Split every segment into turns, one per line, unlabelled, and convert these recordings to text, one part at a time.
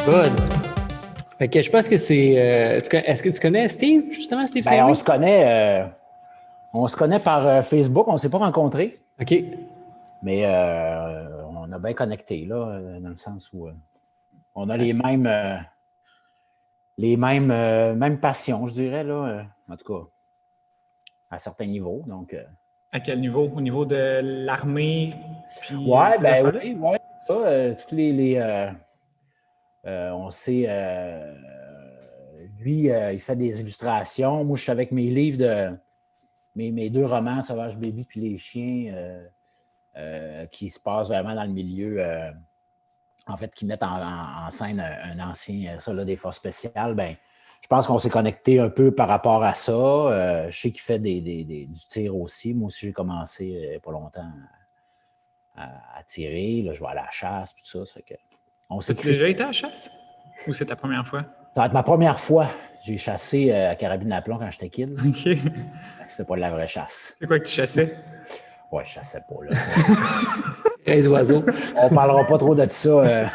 Good. Fait que je pense que c'est. Est-ce que tu connais Steve, justement, Steve
Ben,
Saint-Louis?
on se connaît par Facebook, on ne s'est pas rencontrés,
OK.
mais on a bien connecté, là, dans le sens où on a
Ouais.
les mêmes passions, je dirais, là, en tout cas, à certains niveaux. Donc,
À quel niveau? Au niveau de l'armée, puis
ouais,
ces
ben
affaires-là?
oui, ouais. Toutes on sait, lui, il fait des illustrations. Moi, je suis avec mes livres mes deux romans, Sauvage Baby puis Les Chiens, qui se passent vraiment dans le milieu, en fait, qui mettent en scène un ancien soldat des forces spéciales. Ben, je pense qu'on s'est connecté un peu par rapport à ça. Je sais qu'il fait du tir aussi. Moi aussi, j'ai commencé il n'y a pas longtemps à tirer. Là, je vais à la chasse, tout ça. Ça fait que on
As-tu
s'écrit.
déjà été à la chasse? Ou c'est ta première fois?
Ça va être ma première fois. J'ai chassé à carabine à plomb quand j'étais kid.
OK.
C'était pas de la vraie chasse.
C'est quoi que tu chassais?
Ouais, je chassais pas, là.
Les oiseaux.
On parlera pas trop de ça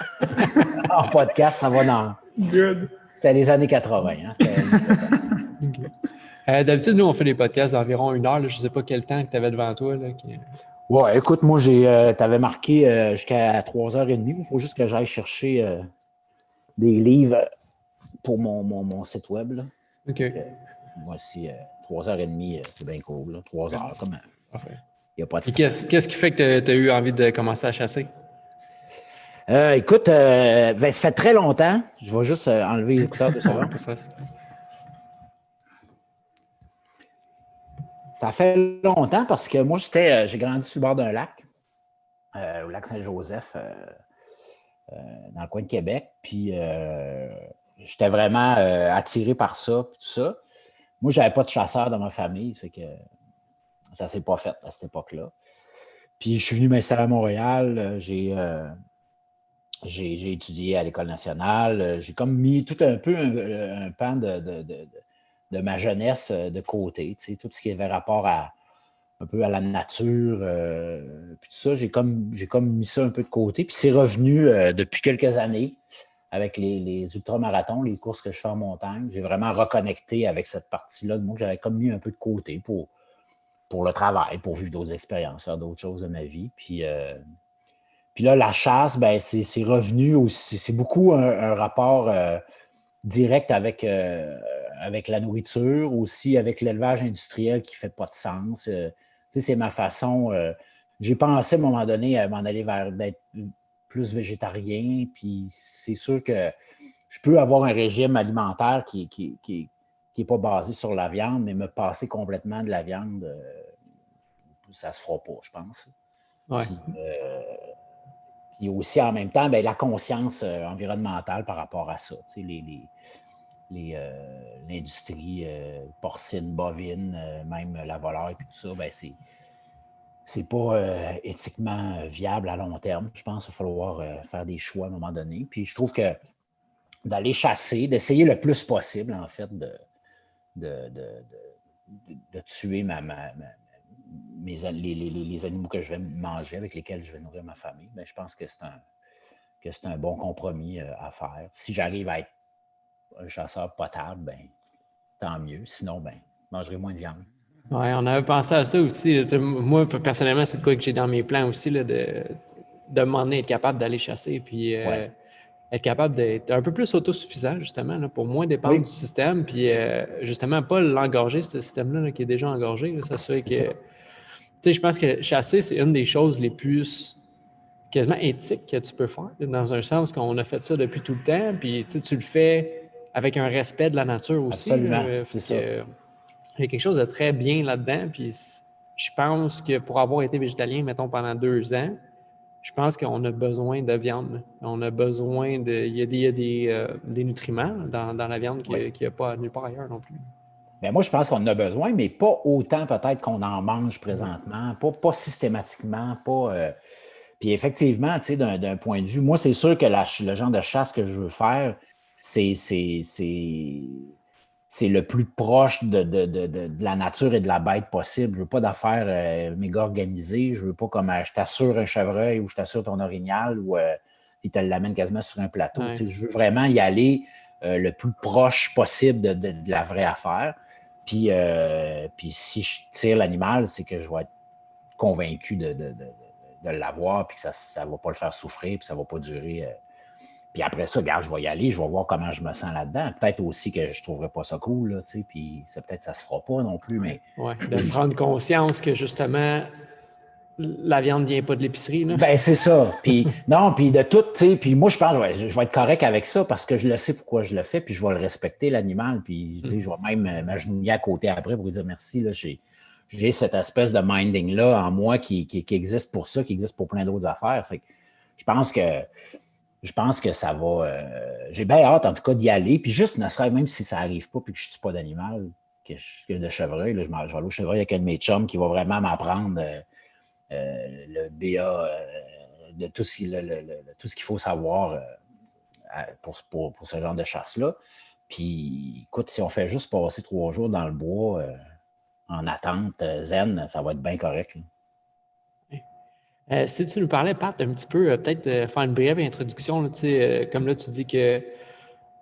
en podcast. Ça va dans...
Good.
C'était les années 80. Hein?
D'habitude, nous, on fait des podcasts d'environ 1 heure. Là. Je ne sais pas quel temps que tu avais devant toi. Là,
Ouais, écoute, moi, t'avais marqué jusqu'à 3h30. Il faut juste que j'aille chercher des livres pour mon site web. Là.
OK.
Voici 3h30, c'est bien cool. Là. 3 heures, comme
Parfait.
il n'y a pas de
Et
stress.
qu'est-ce qui fait que tu as eu envie de commencer à chasser?
Écoute, ça fait très longtemps. Je vais juste enlever les écouteurs de secondes.
Pas stress.
Ça fait longtemps parce que moi, j'ai grandi sur le bord d'un lac, au lac Saint-Joseph, dans le coin de Québec. Puis, j'étais vraiment attiré par ça, puis tout ça. Moi, je n'avais pas de chasseur dans ma famille, fait que ça ne s'est pas fait à cette époque-là. Puis, je suis venu m'installer à Montréal. J'ai étudié à l'École nationale. J'ai comme mis tout un peu un pan de ma jeunesse de côté, tu sais, tout ce qui avait rapport un peu à la nature, puis tout ça, j'ai comme mis ça un peu de côté. Puis c'est revenu depuis quelques années avec les ultramarathons, les courses que je fais en montagne. J'ai vraiment reconnecté avec cette partie-là de moi que j'avais comme mis un peu de côté pour le travail, pour vivre d'autres expériences, faire d'autres choses de ma vie. Puis là, la chasse, ben, c'est revenu aussi. C'est beaucoup un rapport direct avec la nourriture, aussi avec l'élevage industriel qui ne fait pas de sens. Tu sais, c'est ma façon. J'ai pensé à un moment donné à m'en aller vers d'être plus végétarien, puis c'est sûr que je peux avoir un régime alimentaire qui est pas basé sur la viande, mais me passer complètement de la viande, ça ne se fera pas, je pense.
Ouais.
Puis aussi, en même temps, ben, la conscience environnementale par rapport à ça. Tu sais, l'industrie porcine, bovine, même la volaille, puis tout ça, ben, c'est pas éthiquement viable à long terme. Je pense qu'il va falloir faire des choix à un moment donné. Puis je trouve que d'aller chasser, d'essayer le plus possible, en fait, de tuer les animaux que je vais manger, avec lesquels je vais nourrir ma famille, ben, je pense que c'est un bon compromis à faire. Si j'arrive à être un chasseur potable, ben, tant mieux. Sinon, ben, je mangerai moins de viande.
Oui, on avait pensé à ça aussi. Tu sais, moi, personnellement, c'est de quoi que j'ai dans mes plans aussi, là, de m'en être capable d'aller chasser, puis
Ouais.
être capable d'être un peu plus autosuffisant, justement, là, pour moins dépendre
Oui.
du système, puis justement, pas l'engorger, ce système-là là, qui est déjà engorgé. Là, s'assurer que. Tu sais, je pense que chasser, c'est une des choses les plus quasiment éthiques que tu peux faire, dans un sens qu'on a fait ça depuis tout le temps, puis tu le fais avec un respect de la nature aussi.
Absolument,
Là,
c'est ça.
il y a quelque chose de très bien là-dedans, puis je pense que pour avoir été végétalien, mettons, pendant 2 ans, je pense qu'on a besoin de viande. On a besoin de... Il y a des nutriments dans la viande qu'il n'y a pas nulle part ailleurs non plus.
Bien, moi, je pense qu'on en a besoin, mais pas autant peut-être qu'on en mange présentement, pas systématiquement, pas... Puis effectivement, tu sais, d'un point de vue, moi, c'est sûr que le genre de chasse que je veux faire, c'est le plus proche de la nature et de la bête possible. Je ne veux pas d'affaires méga organisées. Je ne veux pas comme je t'assure un chevreuil ou je t'assure ton orignal. il te l'amène quasiment sur un plateau.
Ouais.
Je veux vraiment y aller le plus proche possible de la vraie affaire. Puis si je tire l'animal, c'est que je vais être convaincu de l'avoir, puis que ça ne va pas le faire souffrir, puis ça ne va pas durer. Puis après ça, regarde, je vais y aller, je vais voir comment je me sens là-dedans. Peut-être aussi que je ne trouverai pas ça cool, là, puis peut-être que ça ne se fera pas non plus, mais...
Ouais, de prendre conscience que justement, la viande ne vient pas de l'épicerie. Là.
Ben, c'est ça. Puis, non, puis de tout, tu sais, puis moi, je pense que je vais être correct avec ça parce que je le sais pourquoi je le fais, puis je vais le respecter, l'animal, puis je vais même m'agenouiller à côté après pour lui dire merci, là, j'ai cette espèce de minding-là en moi qui existe pour ça, qui existe pour plein d'autres affaires. Fait que je pense que ça va... j'ai bien hâte, en tout cas, d'y aller, puis juste, ne serait même si ça n'arrive pas, puis que je ne tue pas d'animal, que de chevreuil, là, je vais aller au chevreuil avec un de mes chums qui va vraiment m'apprendre... le BA, de tout ce qu'il faut savoir pour ce genre de chasse-là. Puis, écoute, si on fait juste passer 3 jours dans le bois en attente zen, ça va être bien correct.
Si tu nous parlais, Pat, un petit peu, peut-être faire une brève introduction, là, comme là, tu dis que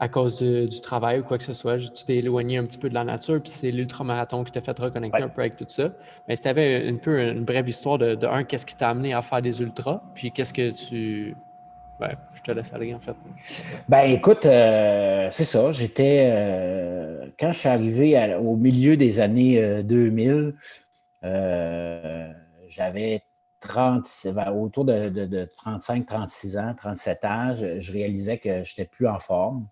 à cause du travail ou quoi que ce soit, tu t'es éloigné un petit peu de la nature, puis c'est l'ultramarathon qui t'a fait reconnecter un peu avec tout ça. Mais si tu avais une brève histoire de qu'est-ce qui t'a amené à faire des ultras, puis qu'est-ce que tu... Ben, je te laisse aller, en fait.
Ben, écoute, c'est ça. Quand je suis arrivé au milieu des années 2000, j'avais autour de 35, 36 ans, 37 ans. Je réalisais que je n'étais plus en forme.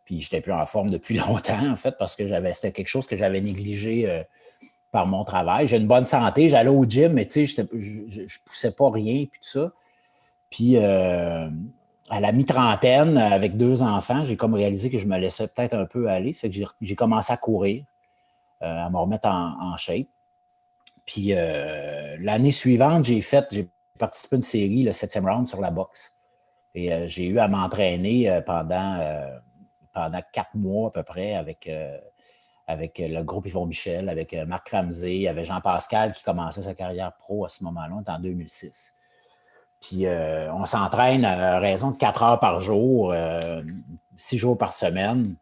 Puis je n'étais plus en forme depuis longtemps, en fait, parce que c'était quelque chose que j'avais négligé par mon travail. J'ai une bonne santé, j'allais au gym, mais tu sais, je ne poussais pas rien, puis tout ça. Puis à la mi-trentaine, avec 2 enfants, j'ai comme réalisé que je me laissais peut-être un peu aller. Ça fait que j'ai commencé à courir, à me remettre en shape. Puis l'année suivante, j'ai participé à une série, le 7e round sur la boxe. Et j'ai eu à m'entraîner pendant 4 mois à peu près avec le groupe Yvon Michel, avec Marc Ramsey, il y avait Jean-Pascal qui commençait sa carrière pro à ce moment-là, on était en 2006. Puis on s'entraîne à raison de 4 heures par jour, 6 jours par semaine.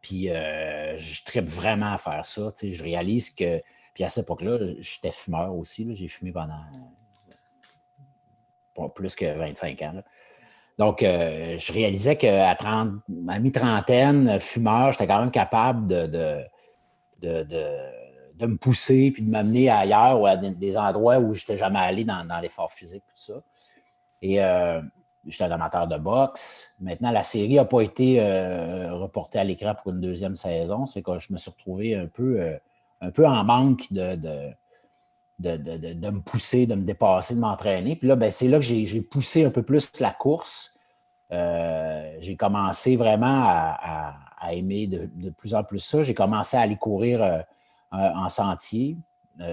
Puis je tripe vraiment à faire ça. Tu sais, je réalise que... Puis à cette époque-là, j'étais fumeur aussi. Là, j'ai fumé pendant plus que 25 ans. Là. Donc, je réalisais qu'à mi-trentaine, fumeur, j'étais quand même capable de me pousser puis de m'amener ailleurs ou à des endroits où je n'étais jamais allé dans l'effort physique et tout ça. Et j'étais un amateur de boxe. Maintenant, la série n'a pas été reportée à l'écran pour une 2e saison. C'est que je me suis retrouvé un peu en manque de me pousser, de me dépasser, de m'entraîner. Puis là, ben, c'est là que j'ai poussé un peu plus la course. J'ai commencé vraiment à aimer de plus en plus ça. J'ai commencé à aller courir en sentier.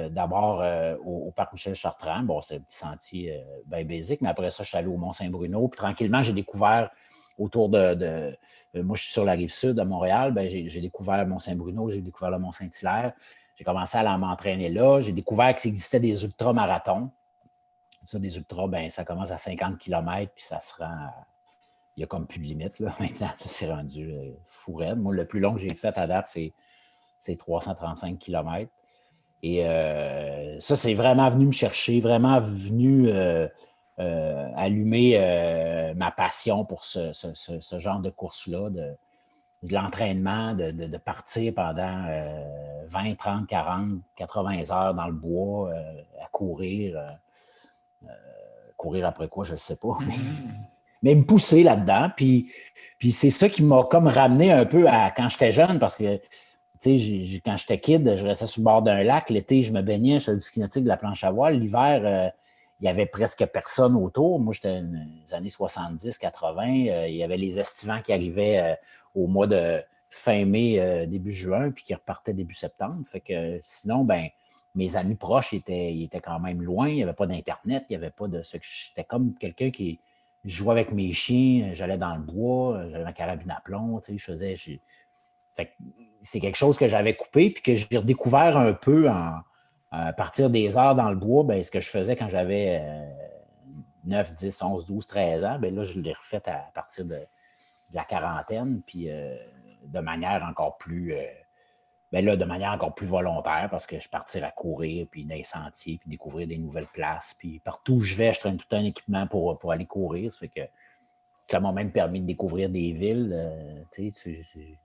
D'abord au parc Michel-Chartrand. Bon, c'est un petit sentier bien basique, mais après ça, je suis allé au Mont-Saint-Bruno. Puis tranquillement, j'ai découvert autour moi, je suis sur la rive sud de Montréal. Ben, j'ai découvert Mont-Saint-Bruno, j'ai découvert le Mont-Saint-Hilaire. J'ai commencé à m'entraîner là. J'ai découvert qu'il existait des ultramarathons. Ça, des ultras, ben, ça commence à 50 km, puis ça se rend... Il n'y a comme plus de limite, là. Maintenant, ça s'est rendu fou raide. Moi, le plus long que j'ai fait à date, c'est 335 km. Et ça, c'est vraiment venu me chercher, vraiment venu allumer ma passion pour ce genre de course-là, de l'entraînement, de partir pendant 20, 30, 40, 80 heures dans le bois à courir. Courir après quoi, je ne sais pas. Mais me pousser là-dedans. Puis c'est ça qui m'a comme ramené un peu à quand j'étais jeune, parce que tu sais, quand j'étais kid, je restais sur le bord d'un lac. L'été, je me baignais, je faisais du ski nautique, de la planche à voile. L'hiver, il n'y avait presque personne autour. Moi, j'étais dans les années 70, 80. Il y avait les estivants qui arrivaient au mois de fin mai, début juin, puis qui repartaient début septembre. Fait que sinon, ben mes amis proches étaient quand même loin. Il n'y avait pas d'Internet, il n'y avait pas de... J'étais comme quelqu'un qui jouait avec mes chiens, j'allais dans le bois, j'avais ma carabine à plomb, tu sais, Fait que c'est quelque chose que j'avais coupé puis que j'ai redécouvert un peu à partir des heures dans le bois, ben, ce que je faisais quand j'avais 9, 10, 11, 12, 13 ans, bien là, je l'ai refait à partir de la quarantaine, puis de manière encore plus... de manière encore plus volontaire, parce que je partirais à courir, puis dans les sentiers, puis découvrir des nouvelles places. Puis partout où je vais, je traîne tout un équipement pour aller courir. Ça fait que ça m'a même permis de découvrir des villes. Tu es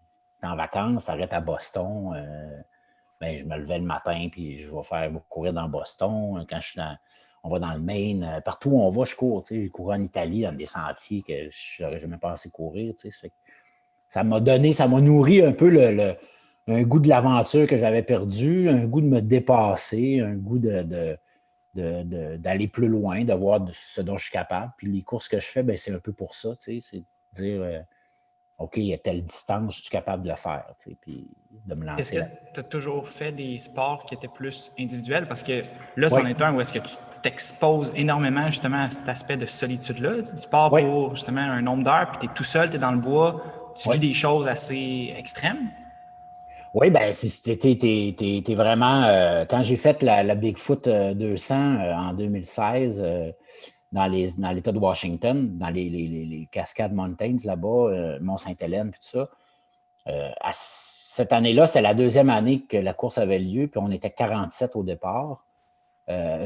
en vacances, tu arrêtes à Boston. Je me levais le matin, puis je vais courir dans Boston. Quand on va dans le Maine, partout où on va, je cours. J'ai couru en Italie, dans des sentiers que je n'aurais jamais pensé courir. Ça m'a nourri un peu un goût de l'aventure que j'avais perdu, un goût de me dépasser, un goût d'aller plus loin, de voir ce dont je suis capable. Puis les courses que je fais, c'est un peu pour ça, c'est de dire OK, à telle distance, je suis capable de le faire, puis de me lancer.
Est-ce que tu as toujours fait des sports qui étaient plus individuels? Parce que là, c'en est un où est-ce que tu t'exposes énormément justement à cet aspect de solitude-là. Du sport pour justement un nombre d'heures, puis tu es tout seul, tu es dans le bois, tu vis des choses assez extrêmes.
Oui, t'es vraiment... quand j'ai fait la Bigfoot 200 en 2016 dans l'État de Washington, dans les Cascades Mountains là-bas, Mont-Sainte-Hélène, puis tout ça, cette année-là, c'était la deuxième année que la course avait lieu, puis on était 47 au départ.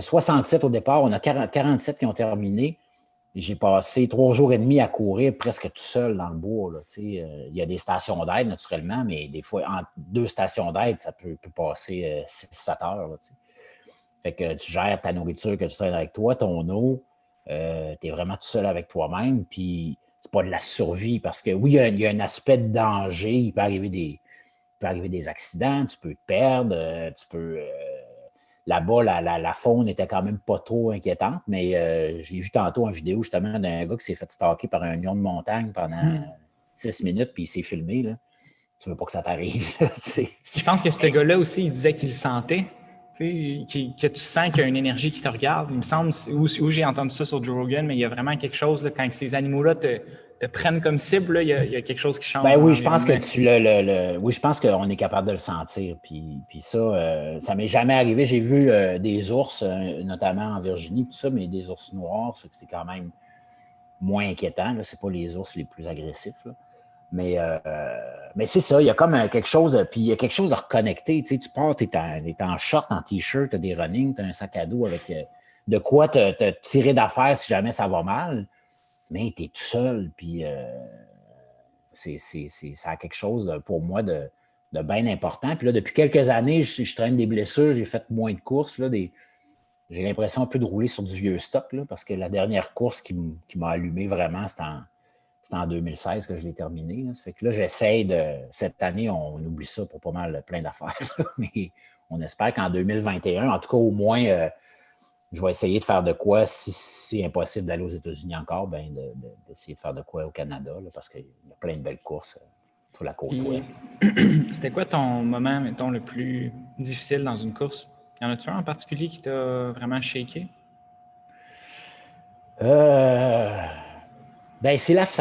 67 au départ, on a 47 qui ont terminé. J'ai passé 3 jours et demi à courir presque tout seul dans le bois. Il y a des stations d'aide, naturellement, mais des fois, entre 2 stations d'aide, ça peut passer 6-7 heures. Là, fait que tu gères ta nourriture que tu traînes avec toi, ton eau, tu es vraiment tout seul avec toi-même. Puis, c'est pas de la survie parce que oui, il y a un aspect de danger. Il peut arriver des accidents, tu peux te perdre, tu peux. Là-bas, la faune n'était quand même pas trop inquiétante, mais j'ai vu tantôt une vidéo justement d'un gars qui s'est fait stalker par un lion de montagne pendant 6 minutes, puis il s'est filmé. Là. Tu veux pas que ça t'arrive.
Je pense que ce gars-là aussi, il disait qu'il le sentait. Que tu sens qu'il y a une énergie qui te regarde. Il me semble, où j'ai entendu ça sur Joe Rogan, mais il y a vraiment quelque chose, là, quand ces animaux-là te prennent comme cible, là, il y a quelque chose qui change.
Oui, je pense que oui, je pense qu'on est capable de le sentir. Puis ça, ça m'est jamais arrivé. J'ai vu des ours, notamment en Virginie, tout ça, mais des ours noirs, c'est quand même moins inquiétant. Ce n'est pas les ours les plus agressifs. Là. Mais c'est ça, il y a comme quelque chose, puis il y a quelque chose de reconnecté. Tu pars, tu es en short, en t-shirt, tu as des running, tu as un sac à dos avec de quoi te tirer d'affaire si jamais ça va mal. Mais tu es tout seul, puis ça a quelque chose pour moi de bien important. Puis là, depuis quelques années, je traîne des blessures, j'ai fait moins de courses. Là, j'ai l'impression un peu de rouler sur du vieux stock, là, parce que la dernière course qui m'a allumé vraiment, c'était en 2016 que je l'ai terminé. Là. Ça fait que là, j'essaie cette année, on oublie ça pour pas mal plein d'affaires. Mais on espère qu'en 2021, en tout cas, au moins, je vais essayer de faire de quoi, si c'est impossible d'aller aux États-Unis encore, d'essayer de faire de quoi au Canada, là, parce qu'il y a plein de belles courses sur la côte ouest.
C'était quoi ton moment, mettons, le plus difficile dans une course? Y en a-tu un en particulier qui t'a vraiment shaké?
Ça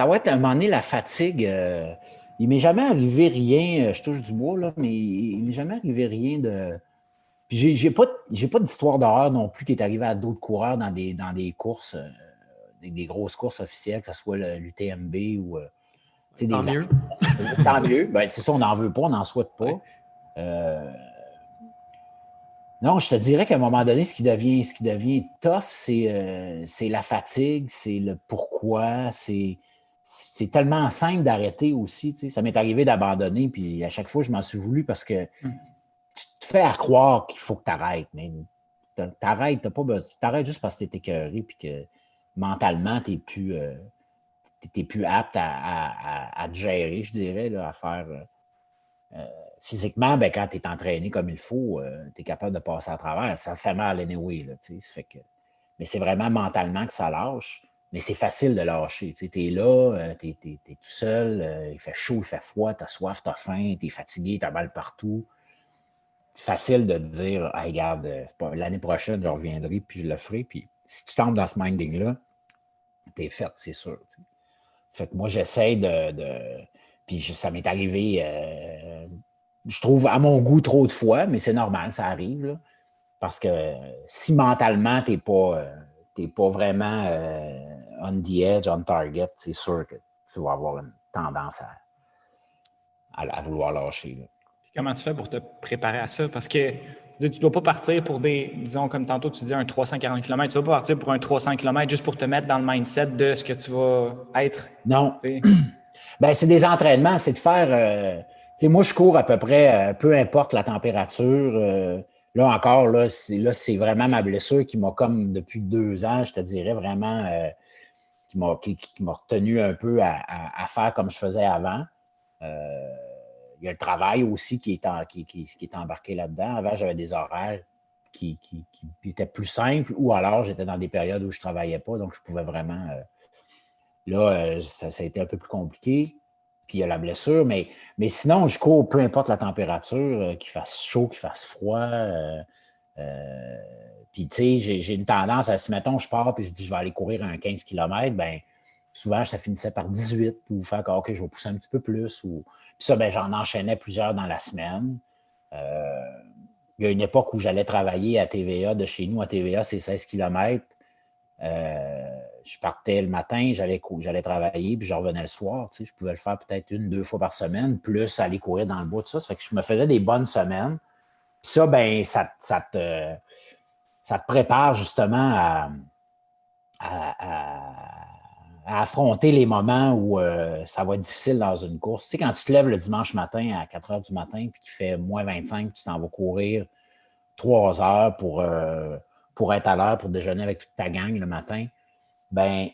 va être à un moment donné la fatigue. Il ne m'est jamais arrivé rien, je touche du bois, là, mais il ne m'est jamais arrivé rien de. Puis j'ai pas d'histoire d'horreur non plus qui est arrivé à d'autres coureurs dans des courses, des grosses courses officielles, que ce soit l'UTMB ou
Tant mieux.
Tant mieux. C'est ça, on n'en veut pas, on n'en souhaite pas. Ouais. Non, je te dirais qu'à un moment donné, ce qui devient tough, c'est la fatigue, c'est le pourquoi, c'est tellement simple d'arrêter aussi. Ça m'est arrivé d'abandonner, puis à chaque fois, je m'en suis voulu parce que tu te fais à croire qu'il faut que tu arrêtes. Mais t'arrêtes, t'arrêtes juste parce que tu es écœuré, puis que mentalement, tu n'es plus apte à te gérer, je dirais, là, à faire. Physiquement, quand tu es entraîné comme il faut, tu es capable de passer à travers. Ça fait mal anyway. Là, ça fait que... Mais c'est vraiment mentalement que ça lâche. Mais c'est facile de lâcher. Tu es là, tu es tout seul, il fait chaud, il fait froid, tu as soif, tu as faim, tu es fatigué, tu as mal partout. C'est facile de te dire hey, regarde, l'année prochaine, je reviendrai puis je le ferai. Puis si tu tombes dans ce minding-là, tu es fait, c'est sûr. T'sais. Fait que moi, j'essaie puis ça m'est arrivé, je trouve, à mon goût, trop de fois, mais c'est normal, ça arrive. Là, parce que si mentalement, tu n'es n'es pas vraiment on the edge, on target, c'est sûr que tu vas avoir une tendance à vouloir lâcher. Là.
Comment tu fais pour te préparer à ça? Parce que tu ne dois pas partir pour disons comme tantôt tu dis un 340 km, tu ne vas pas partir pour un 300 km juste pour te mettre dans le mindset de ce que tu vas être.
Non. Ben, c'est des entraînements, c'est de faire... moi, je cours à peu près, peu importe la température. Là encore, là, c'est vraiment ma blessure qui m'a comme depuis 2 ans, je te dirais vraiment, qui m'a retenu un peu à faire comme je faisais avant. Il y a le travail aussi qui est embarqué là-dedans. Avant, j'avais des horaires qui étaient plus simples ou alors j'étais dans des périodes où je ne travaillais pas, donc je pouvais vraiment... là, ça a été un peu plus compliqué. Puis il y a la blessure, mais sinon, je cours peu importe la température, qu'il fasse chaud, qu'il fasse froid. Puis, tu sais, j'ai une tendance à, si mettons, je pars puis je dis je vais aller courir un 15 km, bien, souvent, ça finissait par 18 ou faire OK, je vais pousser un petit peu plus. Puis ça, bien, j'en enchaînais plusieurs dans la semaine. Il y a une époque où j'allais travailler à TVA, de chez nous à TVA, c'est 16 km. Je partais le matin, j'allais travailler, puis je revenais le soir. Tu sais, je pouvais le faire peut-être 1-2 fois par semaine, plus aller courir dans le bois, tout ça. Ça fait que je me faisais des bonnes semaines. Puis ça, bien, ça te prépare justement à affronter les moments où ça va être difficile dans une course. Tu sais, quand tu te lèves le dimanche matin à 4 heures du matin, puis qu'il fait moins 25, tu t'en vas courir 3 heures pour être à l'heure, pour déjeuner avec toute ta gang le matin, bien,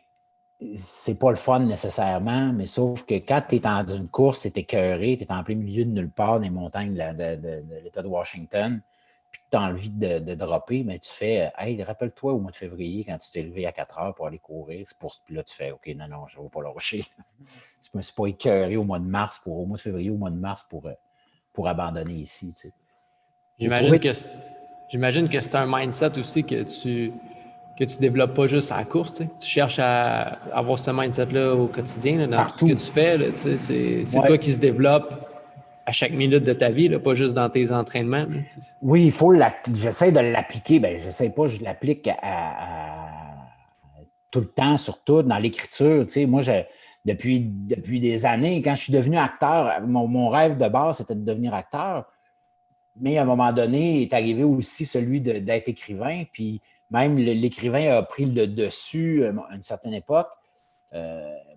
c'est pas le fun nécessairement, mais sauf que quand tu es dans une course, tu es écœuré, tu es en plein milieu de nulle part, des montagnes de l'État de Washington, puis tu as envie de dropper, mais tu fais hey, rappelle-toi au mois de février, quand tu t'es levé à 4 heures pour aller courir, puis là, tu fais OK, non, je ne vais pas lâcher. Je me suis pas écœuré au mois de février, au mois de mars pour abandonner ici. Tu sais.
J'imagine que c'est un mindset aussi que tu développes pas juste à la course. Tu sais. Tu cherches à avoir ce mindset-là au quotidien, là, dans
Partout.
tout ce que tu fais. Là, tu sais, c'est toi qui se développe à chaque minute de ta vie, là, pas juste dans tes entraînements. Là,
oui, il faut j'essaie de l'appliquer. Bien, j'essaie pas, je l'applique tout le temps, surtout dans l'écriture. Tu sais, moi, depuis des années, quand je suis devenu acteur, mon rêve de base, c'était de devenir acteur. Mais à un moment donné, est arrivé aussi celui d'être écrivain. Puis même l'écrivain a pris le dessus à une certaine époque.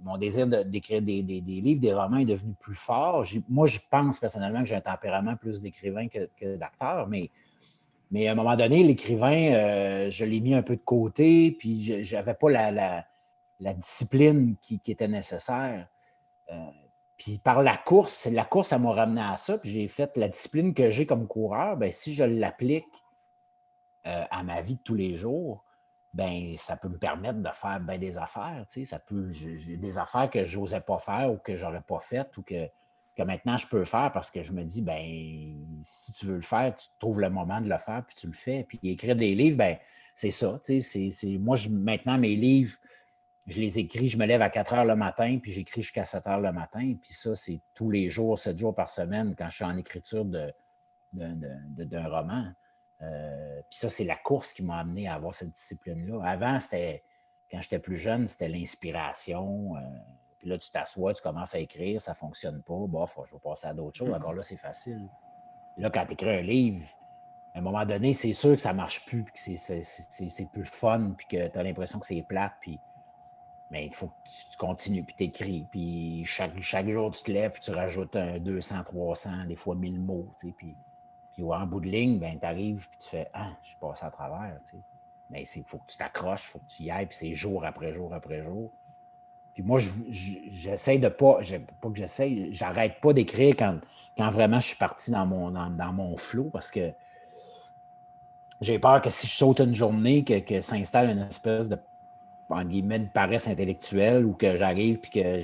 Mon désir d'écrire des livres, des romans est devenu plus fort. Moi, je pense personnellement que j'ai un tempérament plus d'écrivain que d'acteur, mais à un moment donné, l'écrivain, je l'ai mis un peu de côté, puis je n'avais pas la discipline qui était nécessaire. Puis par la course, ça m'a ramené à ça, puis j'ai fait la discipline que j'ai comme coureur, bien, si je l'applique à ma vie de tous les jours, ben ça peut me permettre de faire bien des affaires. Tu sais, j'ai des affaires que je n'osais pas faire ou que je n'aurais pas faites ou que maintenant je peux faire parce que je me dis, ben si tu veux le faire, tu trouves le moment de le faire puis tu le fais. Puis écrire des livres, ben c'est ça. Tu sais, moi, maintenant, mes livres, je les écris, je me lève à 4 heures le matin puis j'écris jusqu'à 7 heures le matin. Puis ça, c'est tous les jours, 7 jours par semaine quand je suis en écriture d'un roman. Puis ça, c'est la course qui m'a amené à avoir cette discipline-là. Avant, quand j'étais plus jeune, c'était l'inspiration. Puis là, tu t'assois, tu commences à écrire, ça ne fonctionne pas. Bof, je vais passer à d'autres choses. Encore là, c'est facile. Là, quand tu écris un livre, à un moment donné, c'est sûr que ça ne marche plus, puis que c'est plus fun, puis que tu as l'impression que c'est plate. Puis... Mais il faut que tu continues, puis tu écris. Puis chaque jour, tu te lèves, puis tu rajoutes 200, 300, des fois 1000 mots. Tu sais, puis en bout de ligne, ben, tu arrives et tu fais « Ah, je suis passé à travers. » Mais il faut que tu t'accroches, il faut que tu y ailles, puis c'est jour après jour après jour. Puis moi, j'essaie de pas que j'essaie, j'arrête pas d'écrire quand vraiment je suis parti dans mon flow parce que j'ai peur que si je saute une journée, que s'installe une espèce de, en guillemets, de paresse intellectuelle ou que j'arrive puis que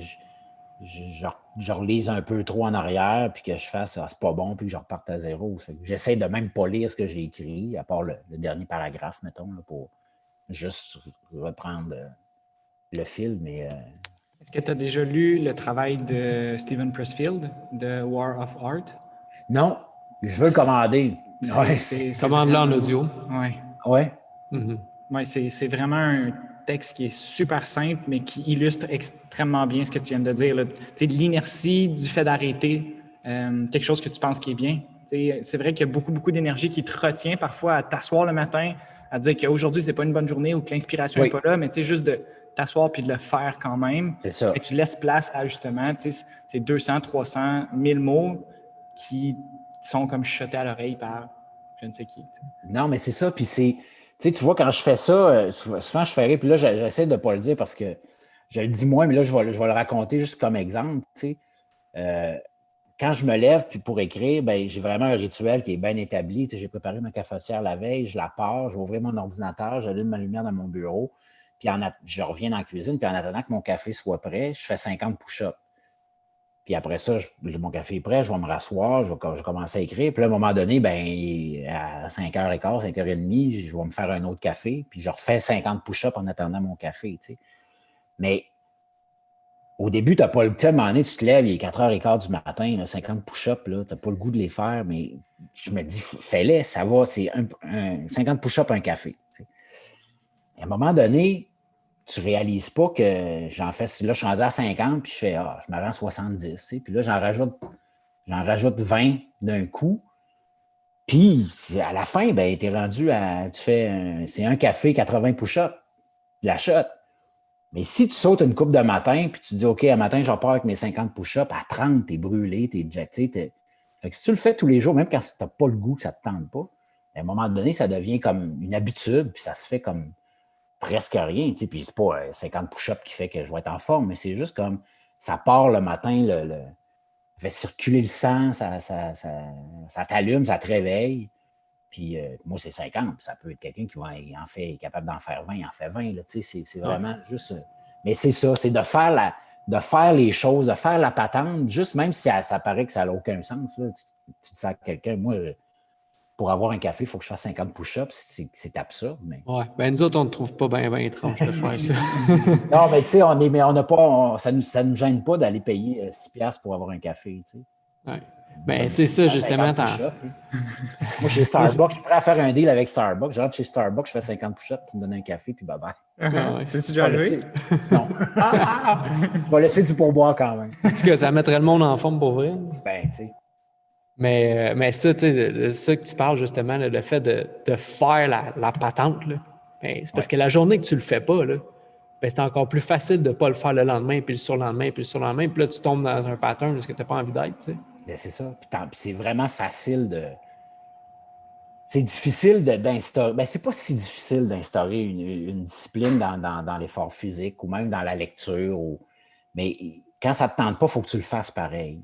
je relise un peu trop en arrière, puis que je fasse « Ah, c'est pas bon », puis que je reparte à zéro. J'essaie de même pas lire ce que j'ai écrit, à part le dernier paragraphe, mettons, là, pour juste reprendre le fil, mais...
Est-ce que tu as déjà lu le travail de Steven Pressfield, de War of Art?
Non, je veux le commander.
Commande-le en audio.
Oui.
Ouais.
Mm-hmm.
Ouais, c'est vraiment un texte qui est super simple, mais qui illustre extrêmement bien ce que tu viens de dire. Tu sais, de l'inertie, du fait d'arrêter quelque chose que tu penses qui est bien. Tu sais, c'est vrai qu'il y a beaucoup, beaucoup d'énergie qui te retient parfois à t'asseoir le matin, à dire qu'aujourd'hui, c'est pas une bonne journée ou que l'inspiration n'est pas là, mais tu sais, juste de t'asseoir puis de le faire quand même.
C'est ça.
Et tu laisses place à justement, tu sais, c'est 200, 300, 1000 mots qui sont comme chuchotés à l'oreille par je ne sais qui. T'sais.
Non, mais c'est ça. Puis tu vois, quand je fais ça, souvent je fais rire. Puis là, j'essaie de ne pas le dire parce que je le dis moins, mais là, je vais le raconter juste comme exemple. Quand je me lève puis pour écrire, ben, j'ai vraiment un rituel qui est bien établi. J'ai préparé ma cafetière la veille, je la pars, je vais ouvrir mon ordinateur, j'allume ma lumière dans mon bureau, puis je reviens dans la cuisine, puis en attendant que mon café soit prêt, je fais 50 push-ups. Puis après ça, mon café est prêt, je vais me rasseoir, je vais commencer à écrire. Puis là, à un moment donné, ben, à 5h15, 5h30, je vais me faire un autre café, puis je refais 50 push-ups en attendant mon café. Mais au début, tu n'as pas le temps, à un moment donné, tu te lèves, il est 4h15 du matin, là, 50 push-ups, tu n'as pas le goût de les faire, mais je me dis, fais-les, ça va, c'est 50 push-ups, un café. À un moment donné, tu ne réalises pas que j'en fais, là, je suis rendu à 50, puis je fais, je me rends à 70, puis là, j'en rajoute 20 d'un coup. Puis, à la fin, ben, tu es rendu à, c'est un café, 80 push-ups, la shot. Mais si tu sautes une coupe de matin, puis tu dis, OK, à matin, je repars avec mes 50 push-ups, à 30, tu es brûlé, tu es jeté. Fait que si tu le fais tous les jours, même quand tu n'as pas le goût, que ça ne te tente pas, à un moment donné, ça devient comme une habitude, puis ça se fait comme presque rien. Puis c'est pas 50 push-ups qui fait que je vais être en forme, mais c'est juste comme ça part le matin, ça fait circuler le sang, ça t'allume, ça te réveille. Puis moi, c'est 50. Ça peut être quelqu'un qui est capable d'en faire 20, il en fait 20. Là, c'est vraiment juste. Mais c'est ça, c'est de faire les choses, de faire la patente, juste même si ça paraît que ça n'a aucun sens. Là, tu dis à quelqu'un, moi, pour avoir un café, il faut que je fasse 50 push-ups. C'est absurde. Mais...
Ouais, ben nous autres, on ne trouve pas bien étrange de faire ça.
Non, mais tu sais, on n'a pas. Ça nous gêne pas d'aller payer 6$ pour avoir un café. Tu sais.
Ouais. Ben, tu sais, ça, justement,
moi, chez Starbucks, je suis prêt à faire un deal avec Starbucks. Je rentre chez Starbucks, je fais 50 push-ups, tu me donnes un café, puis bye-bye.
Ouais.
C'est-tu déjà arrivé?
Non. Je vais laisser du pourboire quand même.
Est-ce que ça mettrait le monde en forme pour vrai?
Ben, tu sais.
Mais ça, tu sais, ça que tu parles, justement, là, le fait de faire la patente, là, ben, c'est parce que la journée que tu le fais pas, là, ben, c'est encore plus facile de ne pas le faire le lendemain, puis le surlendemain, puis le surlendemain, puis là, tu tombes dans un pattern de ce que tu n'as pas envie d'être, tu sais.
Ben, c'est ça. Puis c'est vraiment facile de... C'est difficile d'instaurer... Ben, c'est pas si difficile d'instaurer une discipline dans l'effort physique ou même dans la lecture. Mais quand ça ne te tente pas, il faut que tu le fasses pareil.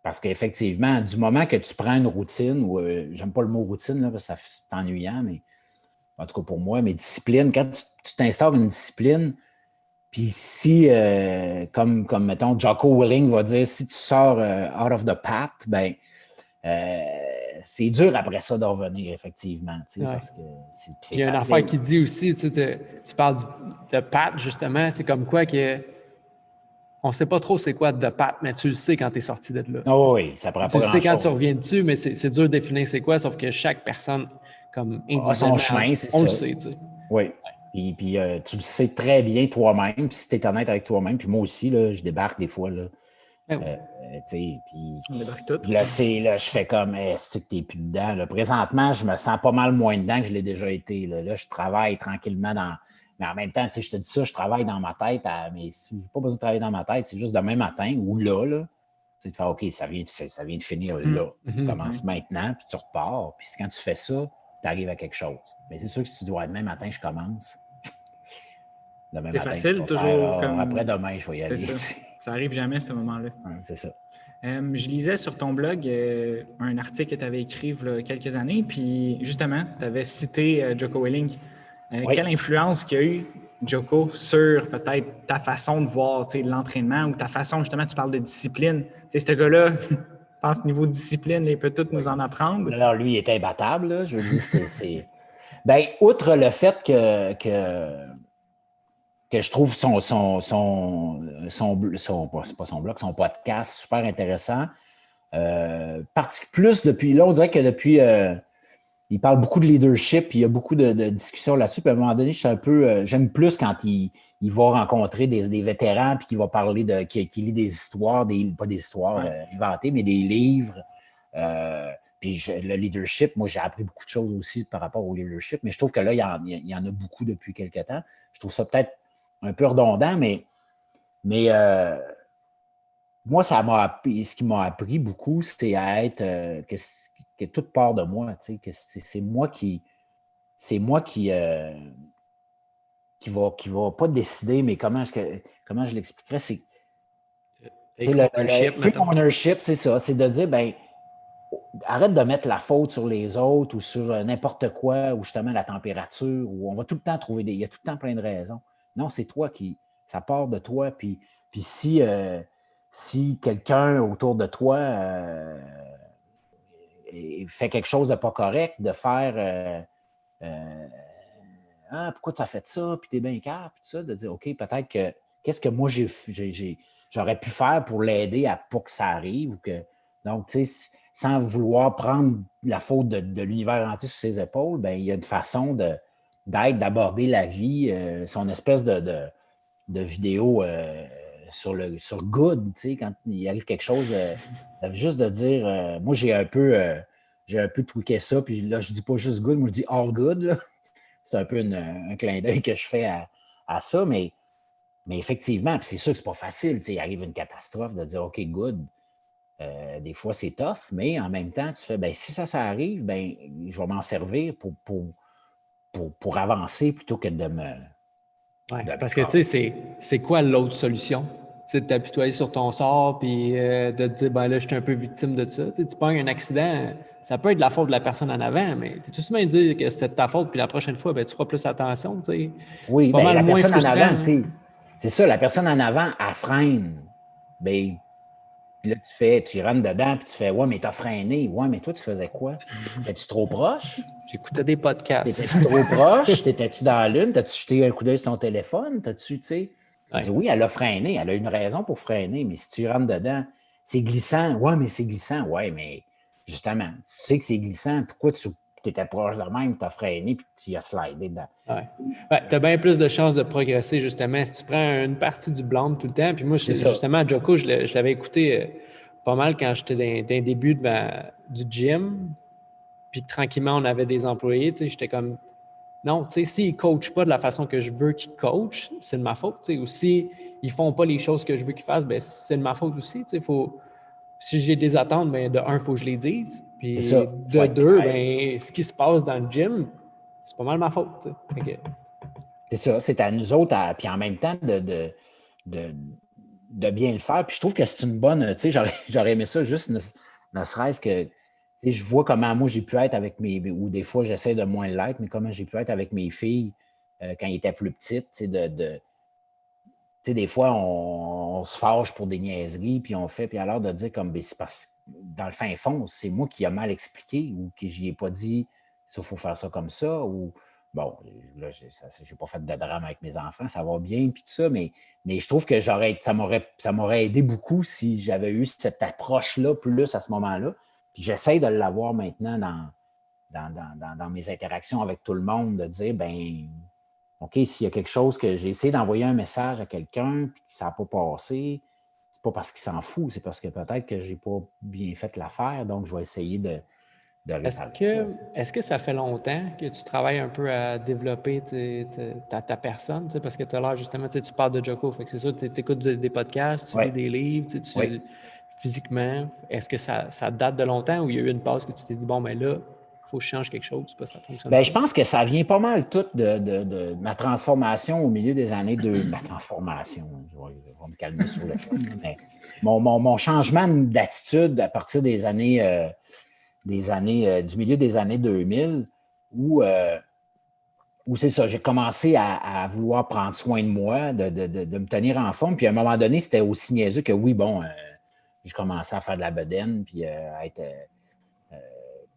Parce qu'effectivement, du moment que tu prends une routine, ou j'aime pas le mot routine, là, parce que c'est ennuyant, mais en tout cas pour moi, mais discipline, quand tu t'instaures une discipline, puis si, comme mettons, Jocko Willink va dire, si tu sors out of the path, ben c'est dur après ça de revenir, effectivement.
Ouais.
Parce que c'est
Il y a une affaire qui dit aussi, tu parles de path, justement, comme quoi que on ne sait pas trop c'est quoi de path, mais tu le sais quand tu es sorti de là.
Oh oui, ça prend pas grand-chose.
Tu le sais quand tu reviens dessus, mais c'est dur de définir c'est quoi, sauf que chaque personne, comme individuellement,
a son chemin, c'est ça.
On le sait, tu sais.
Oui. Puis tu le sais très bien toi-même, puis si tu es honnête avec toi-même, puis moi aussi, là, je débarque des fois. Là, puis
on débarque tout.
Là, je fais comme, c'est que tu n'es plus dedans. Là. Présentement, je me sens pas mal moins dedans que je l'ai déjà été. Là, je travaille tranquillement dans... Mais en même temps, je te dis ça, je travaille dans ma tête, mais je n'ai pas besoin de travailler dans ma tête, c'est juste demain matin ou là, tu de faire, OK, ça vient de finir là. Tu commences maintenant, puis tu repars. Puis quand tu fais ça, tu arrives à quelque chose. Mais c'est sûr que si tu dis, demain matin, je commence.
Demain matin, facile, toujours. Comme...
Après-demain, je vais y aller.
Ça arrive jamais, ce moment-là.
C'est ça.
Je lisais sur ton blog un article que tu avais écrit il y a quelques années, puis justement, tu avais cité Jocko Willink. Quelle influence qu'il y a eu, Jocko, sur peut-être ta façon de voir l'entraînement ou ta façon, justement, tu parles de discipline. Ce gars-là, je pense, niveau discipline, il peut tout nous en apprendre.
Alors, lui, il est imbattable. Là. Je veux dire, c'est... Bien, outre le fait que je trouve son podcast super intéressant. Plus depuis, là, on dirait que depuis il parle beaucoup de leadership, puis il y a beaucoup de discussions là-dessus. Puis à un moment donné, je suis un peu. J'aime plus quand il va rencontrer des vétérans, puis qu'il va parler qu'il lit des histoires, pas des histoires inventées, mais des livres. Puis le leadership, moi, j'ai appris beaucoup de choses aussi par rapport au leadership, mais je trouve que là, il y en a beaucoup depuis quelques temps. Je trouve ça peut-être un peu redondant, mais moi, ce qui m'a appris beaucoup, c'est à être que toute part de moi, tu sais, que c'est moi qui va pas décider, mais comment je l'expliquerais, c'est
Ownership,
ownership, c'est ça, c'est de dire, ben, arrête de mettre la faute sur les autres ou sur n'importe quoi, ou justement la température, ou on va tout le temps trouver il y a tout le temps plein de raisons. Non, c'est toi ça part de toi, puis si quelqu'un autour de toi fait quelque chose de pas correct, de faire ah, pourquoi tu as fait ça, puis t'es bien calme, puis tout ça, de dire OK, peut-être que qu'est-ce que moi j'aurais pu faire pour l'aider à pas que ça arrive ou que. Donc, tu sais, sans vouloir prendre la faute de l'univers entier sur ses épaules, ben, il y a une façon d'aborder la vie, son espèce de vidéo sur Good, tu sais, quand il arrive quelque chose, juste de dire, moi j'ai un peu tweaké ça, puis là je dis pas juste Good, moi je dis All Good, là. C'est un peu un clin d'œil que je fais à ça, mais effectivement, puis c'est sûr que c'est pas facile, tu sais, il arrive une catastrophe de dire OK, good. Des fois, c'est tough, mais en même temps, tu fais, ben si ça arrive, ben je vais m'en servir pour avancer plutôt que de me.
Oui, parce que tu sais, c'est quoi l'autre solution? C'est de t'apitoyer sur ton sort puis de te dire, ben là, je suis un peu victime de ça. Tu sais, tu pognes un accident, ça peut être de la faute de la personne en avant, mais tu es tout de même dire que c'était de ta faute, puis la prochaine fois, ben, tu feras plus attention. Tu sais.
Oui,
c'est pas
bien,
mal
la
moins
personne en
frustrant.
avant, tu sais, c'est ça, la personne en avant, elle freine. Bien, puis là, tu rentres dedans, puis tu fais, ouais, mais t'as freiné. Ouais, mais toi, tu faisais quoi? Étais-tu trop proche?
J'écoutais des podcasts.
T'étais-tu trop proche? T'étais-tu dans la lune? T'as-tu jeté un coup d'œil sur ton téléphone? T'as-tu, tu sais? Tu dis, oui, elle a freiné. Elle a une raison pour freiner, mais si tu rentres dedans, c'est glissant. Ouais, mais c'est glissant. Ouais, mais justement, si tu sais que c'est glissant, pourquoi tu étais proche de même, tu as freiné, puis tu y as slidé dedans?
Ouais, tu as bien plus de chances de progresser, justement, si tu prends une partie du blâme tout le temps. Puis moi, justement, Joko, je l'avais écouté pas mal quand j'étais dans les débuts du gym. Puis tranquillement, on avait des employés. Tu sais, j'étais comme, non, tu sais, s'ils ne coachent pas de la façon que je veux qu'ils coachent, c'est de ma faute. Tu sais, ou s'ils ne font pas les choses que je veux qu'ils fassent, ben c'est de ma faute aussi. Tu sais, si j'ai des attentes, ben de un, il faut que je les dise. Puis de deux, ben, ce qui se passe dans le gym, c'est pas mal ma faute. Tu sais. Okay.
C'est ça, c'est à nous autres, puis en même temps, de bien le faire. Puis je trouve que c'est une bonne, tu sais, j'aurais aimé ça juste ne serait-ce que, tu sais, je vois comment moi j'ai pu être avec ou des fois j'essaie de moins l'être, mais comment j'ai pu être avec mes filles quand ils étaient plus petites, tu sais, tu sais, des fois, on se fâche pour des niaiseries, puis on fait, puis alors de dire comme, ben, c'est parce que dans le fin fond, c'est moi qui ai mal expliqué ou que je n'y ai pas dit, il faut faire ça comme ça, ou bon, là, je n'ai pas fait de drame avec mes enfants, ça va bien, puis tout ça, mais je trouve que ça m'aurait aidé beaucoup si j'avais eu cette approche-là plus à ce moment-là. Puis j'essaie de l'avoir maintenant dans mes interactions avec tout le monde, de dire, ben OK, s'il y a quelque chose que j'ai essayé d'envoyer un message à quelqu'un et que ça n'a pas passé, c'est pas parce qu'il s'en fout, c'est parce que peut-être que je n'ai pas bien fait l'affaire, donc je vais essayer de réparer ça.
Est-ce que ça fait longtemps que tu travailles un peu à développer ta personne? Parce que tu as l'air justement, tu parles de Joko, fait que c'est sûr, tu écoutes des podcasts, tu lis des livres, physiquement. Est-ce que ça date de longtemps ou il y a eu une pause que tu t'es dit, bon, ben là, il faut que je change quelque chose, parce que ça fonctionne
Bien,
pas?
je pense que ça vient pas mal tout de ma transformation au milieu des années Ma transformation, je vais me calmer sur le fond, mais mon changement d'attitude à partir du milieu des années 2000, où c'est ça, j'ai commencé à vouloir prendre soin de moi, de me tenir en forme. Puis à un moment donné, c'était aussi niaiseux que oui, bon, je commençais à faire de la bedaine, puis à être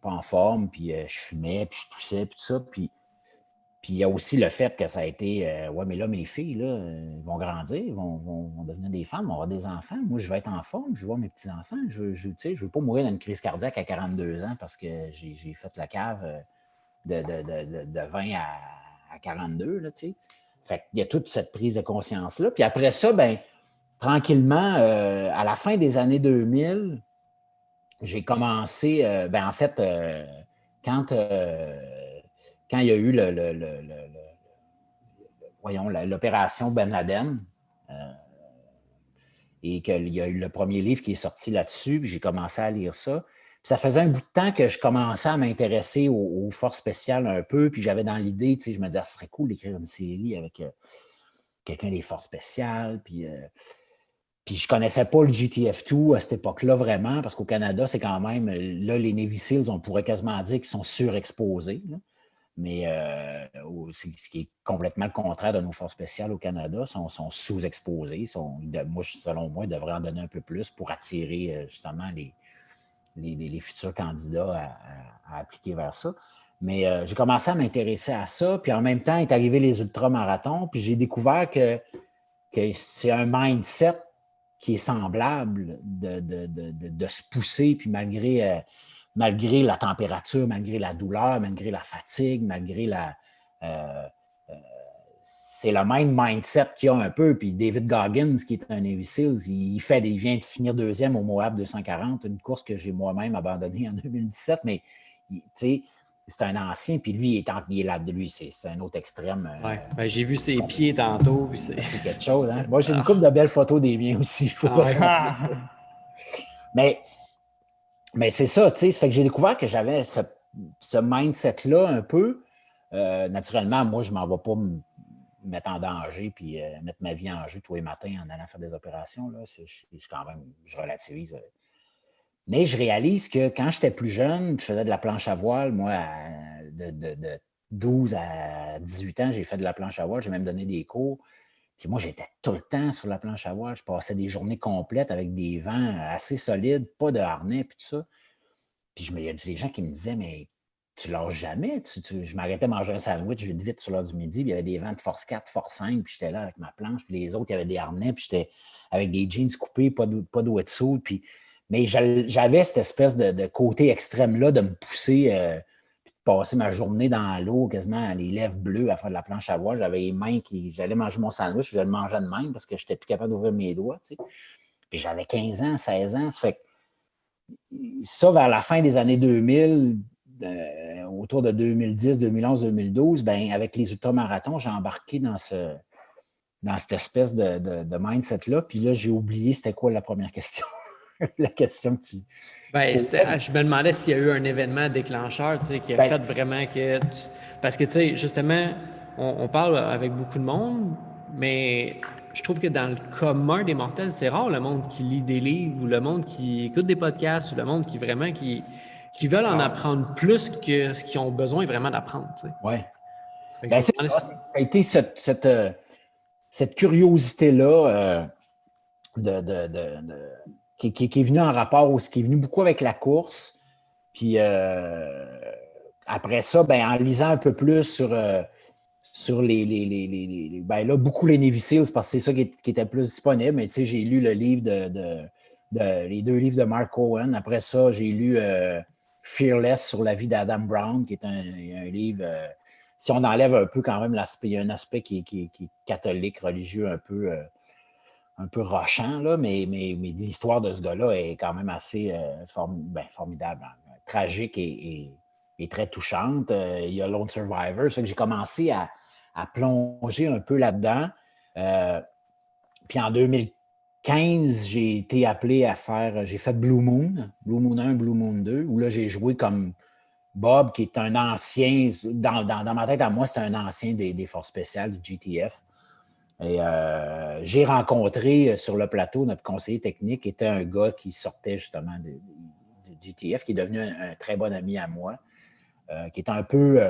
pas en forme, puis je fumais, puis je toussais, puis tout ça. Puis il y a aussi le fait que ça a été, ouais, mais là, mes filles, là, vont grandir, vont devenir des femmes, vont avoir des enfants. Moi, je vais être en forme, je vais voir mes petits-enfants. Je veux pas mourir d'une crise cardiaque à 42 ans parce que j'ai fait la cave de 20 à 42, là, tu sais. Fait qu'il y a toute cette prise de conscience-là. Puis après ça, ben tranquillement, à la fin des années 2000, j'ai commencé, en fait, quand il y a eu l'opération Ben Laden, et qu'il y a eu le premier livre qui est sorti là-dessus, puis j'ai commencé à lire ça. Puis ça faisait un bout de temps que je commençais à m'intéresser aux forces spéciales un peu, puis j'avais dans l'idée, tu sais, je me disais, ce serait cool d'écrire une série avec quelqu'un des forces spéciales, puis je ne connaissais pas le GTF2 à cette époque-là vraiment, parce qu'au Canada, c'est quand même, là, les Navy Seals, on pourrait quasiment dire qu'ils sont surexposés, là. Mais ce qui est complètement le contraire de nos forces spéciales au Canada, sont sous-exposés. Selon moi, ils devraient en donner un peu plus pour attirer justement les futurs candidats à appliquer vers ça. Mais j'ai commencé à m'intéresser à ça, puis en même temps, est arrivé les ultramarathons, puis j'ai découvert que c'est un mindset qui est semblable de se pousser, puis malgré la température, malgré la douleur, malgré la fatigue, malgré c'est le même mindset qu'il y a un peu. Puis David Goggins, qui est un Navy Seals, il vient de finir deuxième au Moab 240, une course que j'ai moi-même abandonnée en 2017, mais tu sais, c'est un ancien, puis lui, il est là de lui, c'est un autre extrême.
Ouais, ben, j'ai vu ses pieds tantôt. Puis
c'est quelque chose, hein? Moi, j'ai une couple de belles photos des miens aussi. Mais c'est ça, tu sais, ça fait que j'ai découvert que j'avais ce mindset-là un peu. Naturellement, moi, je ne m'en vais pas me mettre en danger puis mettre ma vie en jeu tous les matins en allant faire des opérations. Là. Je relativise. Mais je réalise que quand j'étais plus jeune, je faisais de la planche à voile. Moi, de 12 à 18 ans, j'ai fait de la planche à voile. J'ai même donné des cours. Puis moi, j'étais tout le temps sur la planche à voile. Je passais des journées complètes avec des vents assez solides, pas de harnais, puis tout ça. Puis il y a des gens qui me disaient, mais tu lâches jamais. Je m'arrêtais à manger un sandwich vite sur l'heure du midi. Puis il y avait des vents de force 4, force 5, puis j'étais là avec ma planche. Puis les autres, il y avait des harnais, puis j'étais avec des jeans coupés, pas de wetsuit. Mais j'avais cette espèce de côté extrême-là de me pousser, puis de passer ma journée dans l'eau, quasiment les lèvres bleues à faire de la planche à voile. J'avais les mains j'allais manger mon sandwich, je le mangeais de même parce que je n'étais plus capable d'ouvrir mes doigts. Tu sais. Puis j'avais 15 ans, 16 ans. Ça fait que ça, vers la fin des années 2000, autour de 2010, 2011, 2012, ben, avec les ultramarathons, j'ai embarqué dans cette espèce de mindset-là. Puis là, j'ai oublié c'était quoi la première question. La question que tu...
je me demandais s'il y a eu un événement déclencheur, tu sais, qui a fait vraiment que... Parce que, tu sais, justement, on parle avec beaucoup de monde, mais je trouve que dans le commun des mortels, c'est rare le monde qui lit des livres ou le monde qui écoute des podcasts ou le monde qui vraiment qui veulent en apprendre plus que ce qu'ils ont besoin vraiment d'apprendre, tu sais.
Oui. Ben, c'est ça. Ça a été cette curiosité-là qui est venue en rapport, qui est venue beaucoup avec la course. Puis après ça, ben, en lisant un peu plus sur ben là, beaucoup les Navy Seals, parce que c'est ça qui était le plus disponible. Mais tu sais, j'ai lu le livre les 2 livres de Mark Owen. Après ça, j'ai lu Fearless sur la vie d'Adam Brown, qui est un livre... si on enlève un peu quand même l'aspect, il y a un aspect qui est catholique, religieux, un peu rochant, là, mais l'histoire de ce gars-là est quand même assez formidable, hein, tragique et très touchante. Il y a Lone Survivor. Ça fait que j'ai commencé à plonger un peu là-dedans. Puis en 2015, j'ai été appelé j'ai fait Blue Moon 1, Blue Moon 2, où là, j'ai joué comme Bob, qui est un ancien, dans ma tête à moi, c'était un ancien des forces spéciales du GTF. Et j'ai rencontré sur le plateau notre conseiller technique, qui était un gars qui sortait justement du GTF, qui est devenu un très bon ami à moi, qui est un peu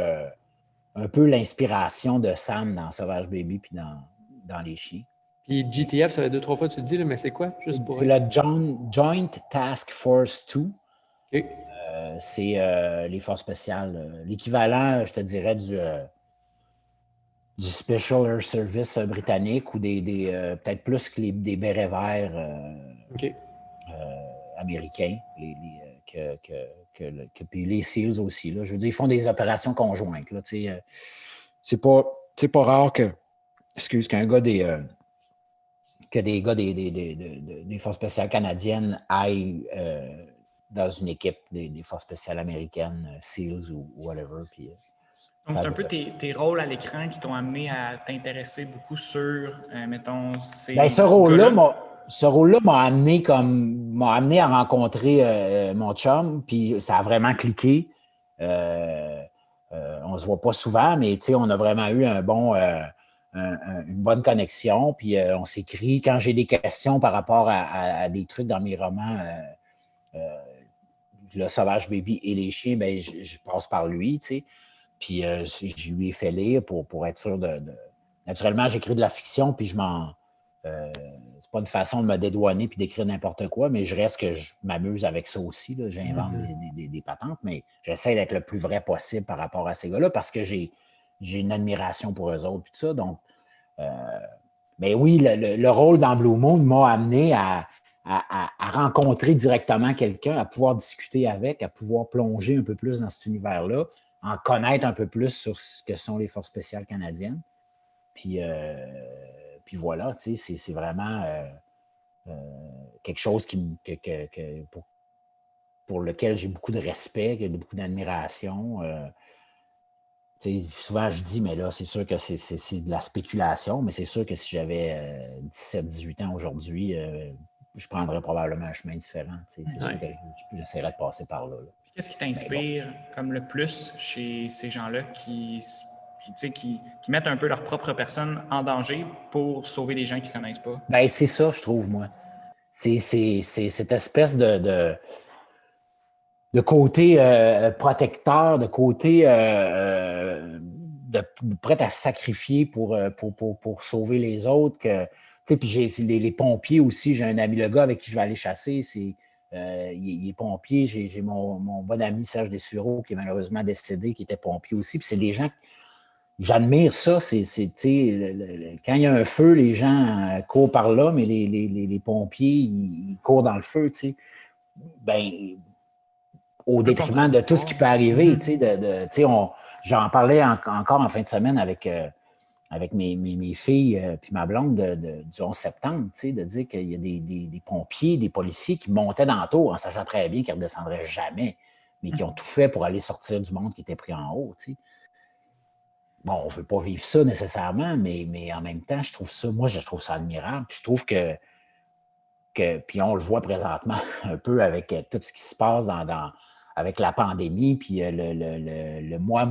l'inspiration de Sam dans Sauvage Baby puis dans Les Chiens.
Puis GTF, ça fait 2-3 fois que tu le dis, là, mais c'est quoi?
C'est le Joint Task Force 2.
Okay.
C'est les forces spéciales. L'équivalent, je te dirais, du Special Air Service britannique ou peut-être plus que des bérets verts américains que puis les SEALs aussi. Là. Je veux dire, ils font des opérations conjointes. Là, c'est pas rare qu'un gars des gars des Forces spéciales canadiennes aillent dans une équipe des Forces spéciales américaines, SEALs ou whatever. Puis,
donc, c'est un peu tes rôles à l'écran qui t'ont amené à t'intéresser beaucoup sur, mettons, ces
ben, ce rôle-là m'a amené à rencontrer mon chum, puis ça a vraiment cliqué. On ne se voit pas souvent, mais on a vraiment eu une bonne connexion, puis on s'écrit. Quand j'ai des questions par rapport à des trucs dans mes romans, Le Sauvage Baby et les chiens, ben, je passe par lui, puis je lui ai fait lire pour être sûr de... Naturellement, j'écris de la fiction, puis c'est pas une façon de me dédouaner puis d'écrire n'importe quoi, mais je reste que je m'amuse avec ça aussi. Là. J'invente des patentes, mais j'essaie d'être le plus vrai possible par rapport à ces gars-là parce que j'ai une admiration pour eux autres, puis tout ça. Donc, mais oui, le rôle dans Blue Moon m'a amené à rencontrer directement quelqu'un, à pouvoir discuter avec, à pouvoir plonger un peu plus dans cet univers-là, en connaître un peu plus sur ce que sont les Forces spéciales canadiennes. Puis voilà, c'est vraiment quelque chose pour lequel j'ai beaucoup de respect, beaucoup d'admiration. Souvent, je dis, mais là, c'est sûr que c'est de la spéculation, mais c'est sûr que si j'avais 17-18 ans aujourd'hui, je prendrais probablement un chemin différent. C'est sûr que j'essaierais de passer par là.
Qu'est-ce qui t'inspire comme le plus chez ces gens-là qui mettent un peu leur propre personne en danger pour sauver des gens qu'ils ne connaissent pas?
Ben, c'est ça, je trouve, moi. C'est cette espèce de côté protecteur, de côté prêt à se sacrifier pour sauver les autres. Puis j'ai les pompiers aussi. J'ai un ami, le gars avec qui je vais aller chasser, il est pompier. J'ai mon bon ami Serge Dessureau qui est malheureusement décédé, qui était pompier aussi. Puis c'est des gens... J'admire ça. Quand il y a un feu, les gens courent par là, mais les pompiers, ils courent dans le feu. Ben, au détriment de tout ce qui peut arriver. J'en parlais encore en fin de semaine avec mes filles puis ma blonde du 11 septembre, de dire qu'il y a des pompiers, des policiers qui montaient dans le tour en sachant très bien qu'ils ne redescendraient jamais, mais qui ont tout fait pour aller sortir du monde qui était pris en haut. Bon, on ne veut pas vivre ça nécessairement, mais en même temps, je trouve ça admirable. Puis je trouve que puis on le voit présentement un peu avec tout ce qui se passe avec la pandémie, puis le moi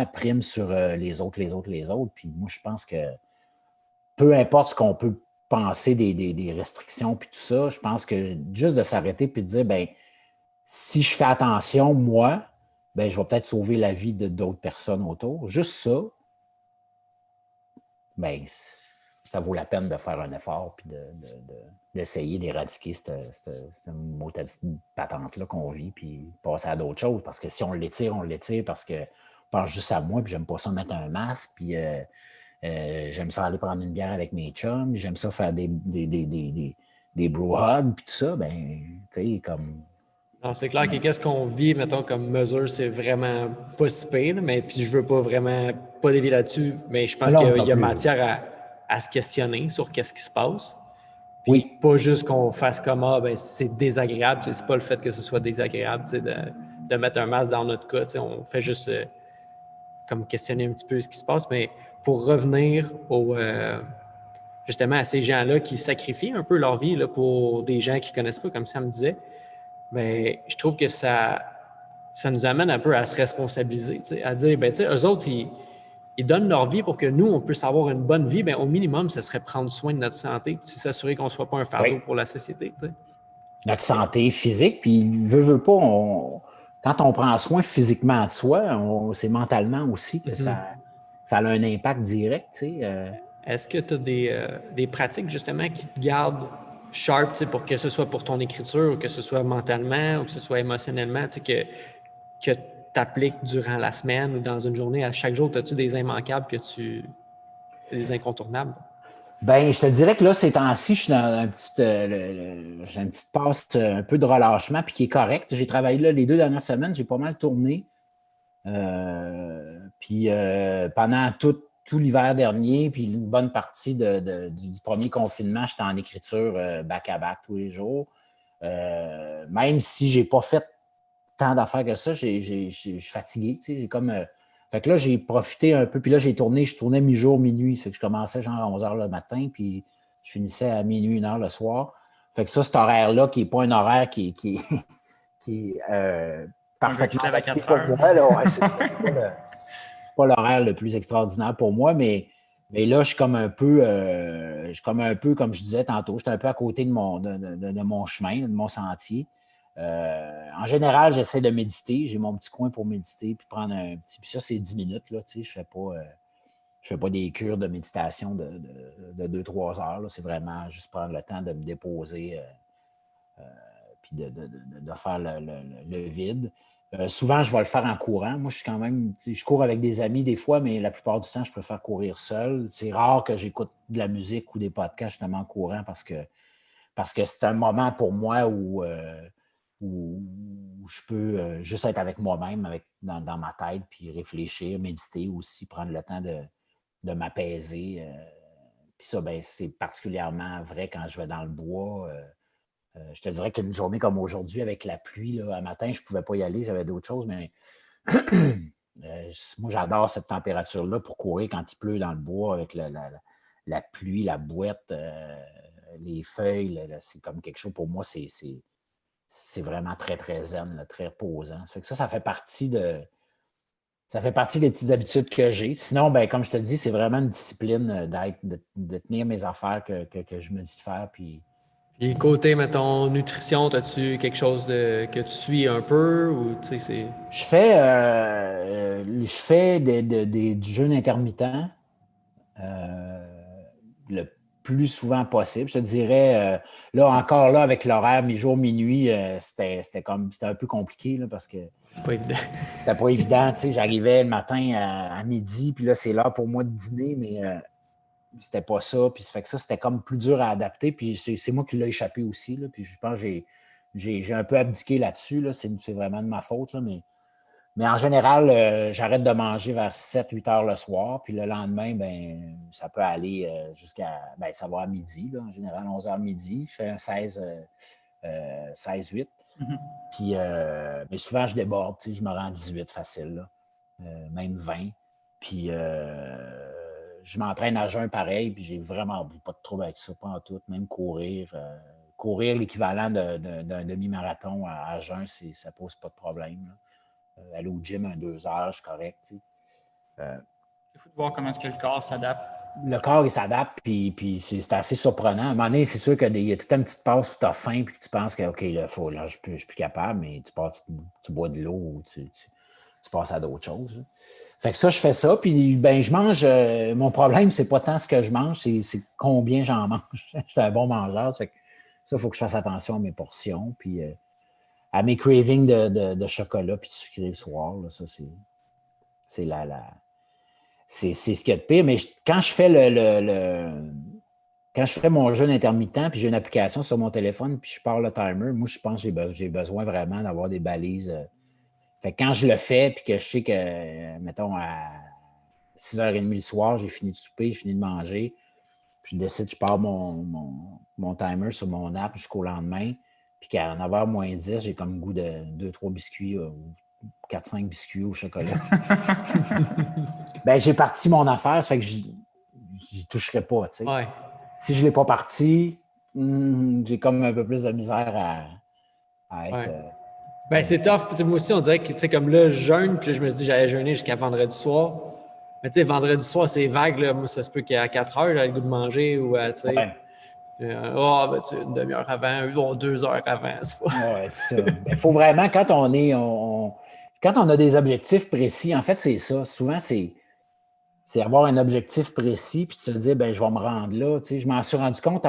prime sur les autres. Puis moi, je pense que peu importe ce qu'on peut penser des restrictions, puis tout ça, je pense que juste de s'arrêter puis de dire, ben si je fais attention, moi, ben je vais peut-être sauver la vie de d'autres personnes autour. Juste ça, ben ça vaut la peine de faire un effort puis d'essayer d'éradiquer cette patente-là qu'on vit puis passer à d'autres choses. Parce que si on l'étire parce qu'on pense juste à moi puis j'aime pas ça mettre un masque puis j'aime ça aller prendre une bière avec mes chums, j'aime ça faire des bro hugs puis tout ça, ben, tu sais, comme...
Non, c'est clair que qu'est-ce qu'on vit, mettons, comme mesure, c'est vraiment pas si pire, mais puis je veux pas dévier là-dessus, mais je pense qu'il y a matière à se questionner sur qu'est-ce qui se passe. Puis pas juste qu'on fasse comme ben c'est désagréable, c'est pas le fait que ce soit désagréable de mettre un masque dans notre cas, on fait juste comme questionner un petit peu ce qui se passe, mais pour revenir justement à ces gens-là qui sacrifient un peu leur vie là, pour des gens qui connaissent pas, comme ça me disait. Bien, je trouve que ça nous amène un peu à se responsabiliser, à dire, ben, eux autres, ils donnent leur vie pour que nous, on puisse avoir une bonne vie. Bien, au minimum, ce serait prendre soin de notre santé, puis s'assurer qu'on ne soit pas un fardeau pour la société. T'sais.
Notre santé physique, puis veut pas, quand on prend soin physiquement de soi, c'est mentalement aussi que ça a un impact direct.
Est-ce que tu as des pratiques, justement, qui te gardent sharp, pour que ce soit pour ton écriture, ou que ce soit mentalement, ou que ce soit émotionnellement, que tu appliques durant la semaine ou dans une journée, à chaque jour? As-tu des immanquables des incontournables?
Ben, je te dirais que là, ces temps-ci, je suis dans j'ai une petite passe un peu de relâchement, puis qui est correcte. J'ai travaillé là les 2 dernières semaines, j'ai pas mal tourné. Puis pendant tout l'hiver dernier, puis une bonne partie du premier confinement, j'étais en écriture back-à-back tous les jours. Même si j'ai pas fait tant d'affaires que ça, je suis fatigué. Tu sais, j'ai comme. Fait que là, j'ai profité un peu, puis là, je tournais mi-jour, minuit. Fait que je commençais genre à 11 h le matin, puis je finissais à minuit, 1 h le soir. Fait que ça, cet horaire-là, qui n'est pas un horaire qui est parfaitement
à
adapté
4
pour
heures.
moi. Là, ouais, c'est ça. C'est pas l'horaire le plus extraordinaire pour moi, mais là, je suis comme un peu, comme je disais tantôt, j'étais un peu à côté de mon chemin, de mon sentier. En général, j'essaie de méditer. J'ai mon petit coin pour méditer, puis prendre un petit. Puis ça, c'est 10 minutes. Là, tu sais, je fais pas des cures de méditation de 2-3 heures. Là. C'est vraiment juste prendre le temps de me déposer, puis de faire le vide. Souvent, je vais le faire en courant. Moi, je suis quand même, je cours avec des amis des fois, mais la plupart du temps, je préfère courir seul. C'est rare que j'écoute de la musique ou des podcasts justement en courant parce que c'est un moment pour moi où je peux juste être avec moi-même, dans ma tête, puis réfléchir, méditer aussi, prendre le temps de m'apaiser. Puis ça, ben, c'est particulièrement vrai quand je vais dans le bois. Je te dirais qu'une journée comme aujourd'hui, avec la pluie, là, un matin, je ne pouvais pas y aller, j'avais d'autres choses, mais moi, j'adore cette température-là pour courir quand il pleut dans le bois avec la pluie, la bouette, les feuilles. C'est comme quelque chose, pour moi, c'est vraiment très, très zen, là, très reposant. Ça fait que ça fait partie des petites habitudes que j'ai. Sinon, ben, comme je te dis, c'est vraiment une discipline de tenir mes affaires que je me dis de faire, puis
Puis côté, mettons, nutrition, as-tu quelque chose que tu suis un peu ou tu sais, c'est.
je fais du jeûne intermittent le plus souvent possible. Je te dirais, là encore, là, avec l'horaire mi-jour, minuit, c'était un peu compliqué là, parce que
C'est pas évident.
c'était pas évident. Tu sais, j'arrivais le matin à midi, puis là, c'est l'heure pour moi de dîner, mais c'était pas ça. Puis ça fait que ça, c'était comme plus dur à adapter. Puis c'est moi qui l'ai échappé aussi. Là, puis je pense que j'ai un peu abdiqué là-dessus. Là. C'est vraiment de ma faute. Là, mais en général, j'arrête de manger vers 7-8 heures le soir. Puis le lendemain, ben, ça peut aller jusqu'à. Ben, ça va à midi. Là, en général, 11 h midi. Je fais un 16-8. Puis, mais souvent, je déborde. Je me rends à 18 facile. Là. Même 20. Puis, je m'entraîne à jeun pareil. Puis, j'ai vraiment pas de trouble avec ça. Pas en tout. Même courir. Courir l'équivalent d'un demi-marathon à jeun, ça pose pas de problème. Là. Aller au gym 2 heures, je suis correct. Tu sais.
C'est fou de voir comment est-ce que le corps s'adapte.
Le corps, il s'adapte, puis c'est assez surprenant. À un moment donné, c'est sûr qu'il y a toute une petite passe où tu as faim, puis tu penses que, OK, là, je suis plus capable, mais tu bois de l'eau ou tu passes à d'autres choses. Là. Fait que ça, je fais ça, puis ben, je mange. Mon problème, c'est pas tant ce que je mange, c'est combien j'en mange. Je suis un bon mangeur, fait que ça, il faut que je fasse attention à mes portions, puis à mes cravings de chocolat puis de sucré le soir. Là, ça, c'est ce qu'il y a de pire. Mais quand je fais quand je fais mon jeûne intermittent, puis j'ai une application sur mon téléphone, puis je pars le timer, moi, je pense que j'ai besoin vraiment d'avoir des balises. Fait que quand je le fais, puis que je sais que, mettons, à 6h30 le soir, j'ai fini de souper, j'ai fini de manger, puis je décide, je pars mon timer sur mon app jusqu'au lendemain, puis qu'à 9h moins 10, j'ai comme le goût de 2-3 biscuits ou 4-5 biscuits au chocolat. Ben, j'ai parti mon affaire, ça fait que j'y toucherai pas. Tu sais.
Ouais.
Si je ne l'ai pas parti, j'ai comme un peu plus de misère à être.
Ouais. Ben, c'est tough. Tu sais, moi aussi, on dirait que, tu sais, comme là, je jeûne, puis là, je me suis dit, j'allais jeûner jusqu'à vendredi soir. Mais, tu sais, vendredi soir, c'est vague, là. Moi, ça se peut qu'à 4 heures, j'ai le goût de manger ou, tu sais,
Ouais.
ben, tu sais, une demi-heure avant, ou 2 heures avant. C'est pas...
Ouais, c'est ça. Il faut vraiment, quand quand on a des objectifs précis, en fait, c'est ça. Souvent, c'est avoir un objectif précis, puis de se dire, ben, je vais me rendre là. Tu sais, je m'en suis rendu compte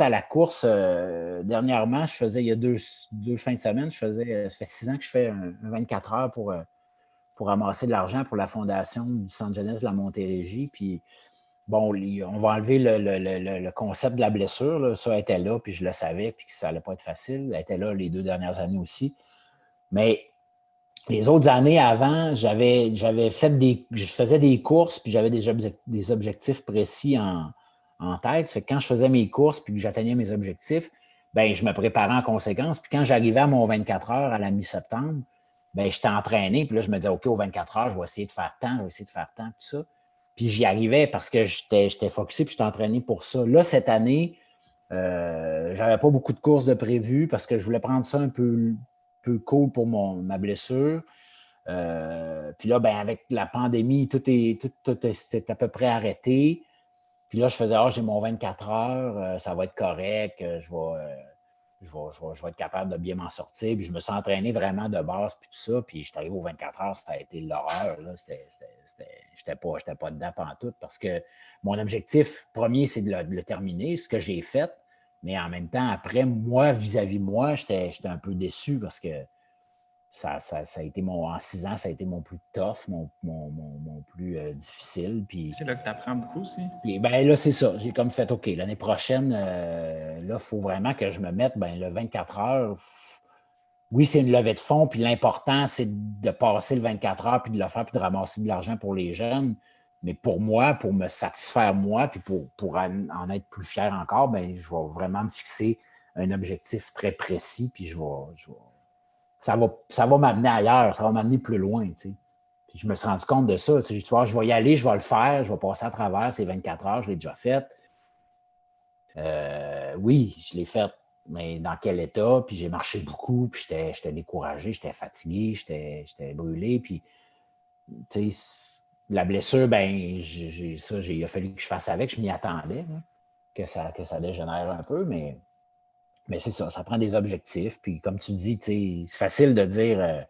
à la course dernièrement. Il y a deux fins de semaine, ça fait 6 ans que je fais un 24 heures pour ramasser de l'argent pour la fondation du Centre jeunesse de la Montérégie. Puis bon, on va enlever le concept de la blessure. Là. Ça était là, puis je le savais, puis que ça n'allait pas être facile. Elle était là les 2 dernières années aussi. Mais les autres années avant, je faisais des courses, puis j'avais des objectifs précis en tête. Ça fait que quand je faisais mes courses, puis que j'atteignais mes objectifs, ben je me préparais en conséquence. Puis quand j'arrivais à mon 24 heures à la mi-septembre, ben j'étais entraîné. Puis là, je me disais, OK, au 24 heures, je vais essayer de faire tant, tout ça. Puis j'y arrivais parce que j'étais focusé, puis j'étais entraîné pour ça. Là, cette année, j'avais pas beaucoup de courses de prévues parce que je voulais prendre ça un peu cool pour ma blessure. Puis là, ben, avec la pandémie, tout c'était à peu près arrêté. Puis là, je faisais, j'ai mon 24 heures, ça va être correct, je vais être capable de bien m'en sortir. Puis je me suis entraîné vraiment de base, puis tout ça. Puis je suis arrivé aux 24 heures, ça a été l'horreur. Je n'étais pas dedans pantoute parce que mon objectif premier, c'est de le terminer, ce que j'ai fait. Mais en même temps, après, moi, vis-à-vis moi, j'étais un peu déçu parce que ça a été en 6 ans, ça a été mon plus tough, mon plus difficile. Puis,
C'est là que tu apprends beaucoup aussi.
puis ben, là, c'est ça. J'ai comme fait, OK, l'année prochaine, là, il faut vraiment que je me mette le 24 heures. Oui, c'est une levée de fonds, puis l'important, c'est de passer le 24 heures, puis de le faire, puis de ramasser de l'argent pour les jeunes. Mais pour moi, pour me satisfaire moi, puis pour en être plus fier encore, ben, je vais vraiment me fixer un objectif très précis, puis ça va m'amener ailleurs, ça va m'amener plus loin. Tu sais. Puis je me suis rendu compte de ça. Tu vois, je vais y aller, je vais le faire, je vais passer à travers ces 24 heures, je l'ai déjà fait. Oui, je l'ai fait, mais dans quel état? Puis j'ai marché beaucoup, puis j'étais découragé, j'étais fatigué, j'étais brûlé. Puis, tu sais, la blessure, ben, il a fallu que je fasse avec, je m'y attendais, hein, que ça dégénère un peu, mais c'est ça prend des objectifs. Puis comme tu dis, c'est facile de dire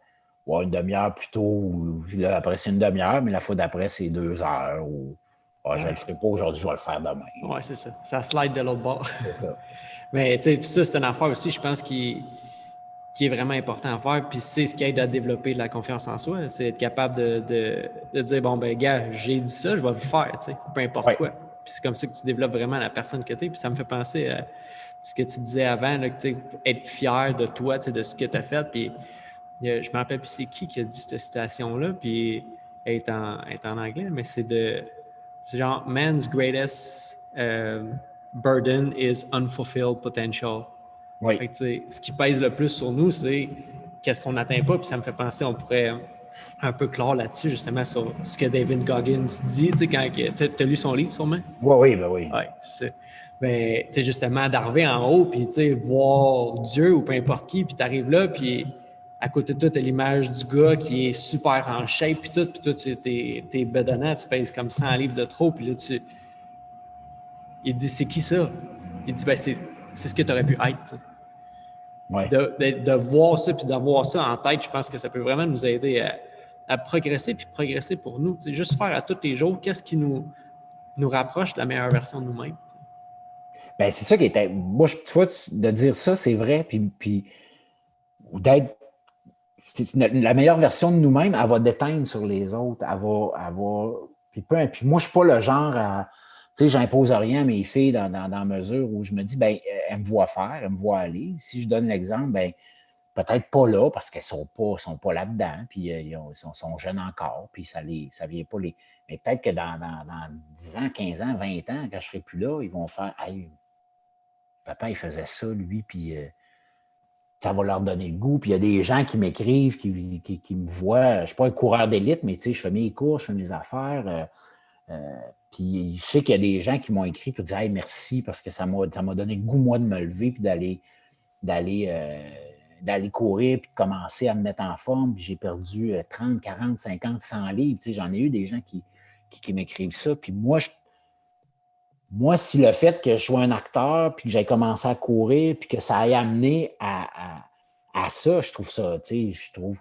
une demi-heure plus tôt, ou là, après c'est une demi-heure, mais la fois d'après, c'est 2 heures. Ou je ne le ferai pas aujourd'hui, je vais le faire demain.
Oui, c'est ça. Ça slide de l'autre bord.
C'est ça.
Mais tu sais, ça, c'est une affaire aussi, je pense, qui est vraiment important à faire. Puis c'est ce qui aide à développer la confiance en soi. C'est être capable de dire, bon, ben, gars, j'ai dit ça, je vais le faire, tu sais, peu importe quoi. Puis c'est comme ça que tu développes vraiment la personne que tu es. Puis ça me fait penser à ce que tu disais avant, là, que, être fier de toi, de ce que tu as fait. Puis je me rappelle plus c'est qui a dit cette citation-là. Puis elle est en anglais, mais c'est genre, man's greatest burden is unfulfilled potential.
Oui.
Fait que, ce qui pèse le plus sur nous, c'est qu'est-ce qu'on n'atteint pas. Puis ça me fait penser, on pourrait un peu clore là-dessus, justement, sur ce que David Goggins dit. Quand tu as lu son livre, sûrement?
Oui, ben oui.
Oui, c'est ça. Ben, justement, d'arriver en haut, puis voir Dieu ou peu importe qui, puis tu arrives là, puis à côté de toi, tu as l'image du gars qui est super en shape, puis toi, t'es bedonnant, tu pèses comme 100 livres de trop, puis là, il dit, c'est qui ça? Il dit, ben, c'est ce que tu aurais pu être.
Ouais.
De voir ça, puis d'avoir ça en tête, je pense que ça peut vraiment nous aider à progresser, puis progresser pour nous. Juste faire à tous les jours, qu'est-ce qui nous rapproche de la meilleure version de nous-mêmes.
Ben, c'est ça qui était. Moi, tu vois, de dire ça, c'est vrai, puis d'être. La meilleure version de nous-mêmes, elle va déteindre sur les autres. Elle va. Puis moi, je ne suis pas le genre à. Tu sais, j'impose rien à mes filles dans la mesure où je me dis, ben, elles me voient faire, elles me voient aller. Si je donne l'exemple, ben, peut-être pas là parce qu'elles ne sont pas là-dedans, puis ils sont jeunes encore, puis ça vient pas les. Mais peut-être que dans 10 ans, 15 ans, 20 ans, quand je ne serai plus là, ils vont faire hey, papa, il faisait ça, lui, puis ça va leur donner le goût. Puis il y a des gens qui m'écrivent, qui me voient. Je ne suis pas un coureur d'élite, mais tu sais, je fais mes courses, je fais mes affaires. Puis je sais qu'il y a des gens qui m'ont écrit pour dire hey, merci parce que ça m'a donné le goût, moi, de me lever puis d'aller courir puis de commencer à me mettre en forme. Puis j'ai perdu 30, 40, 50, 100 livres. Tu sais, j'en ai eu des gens qui m'écrivent ça. Puis moi, si le fait que je sois un acteur, puis que j'ai commencé à courir, puis que ça ait amené à ça, je trouve ça, tu sais, je trouve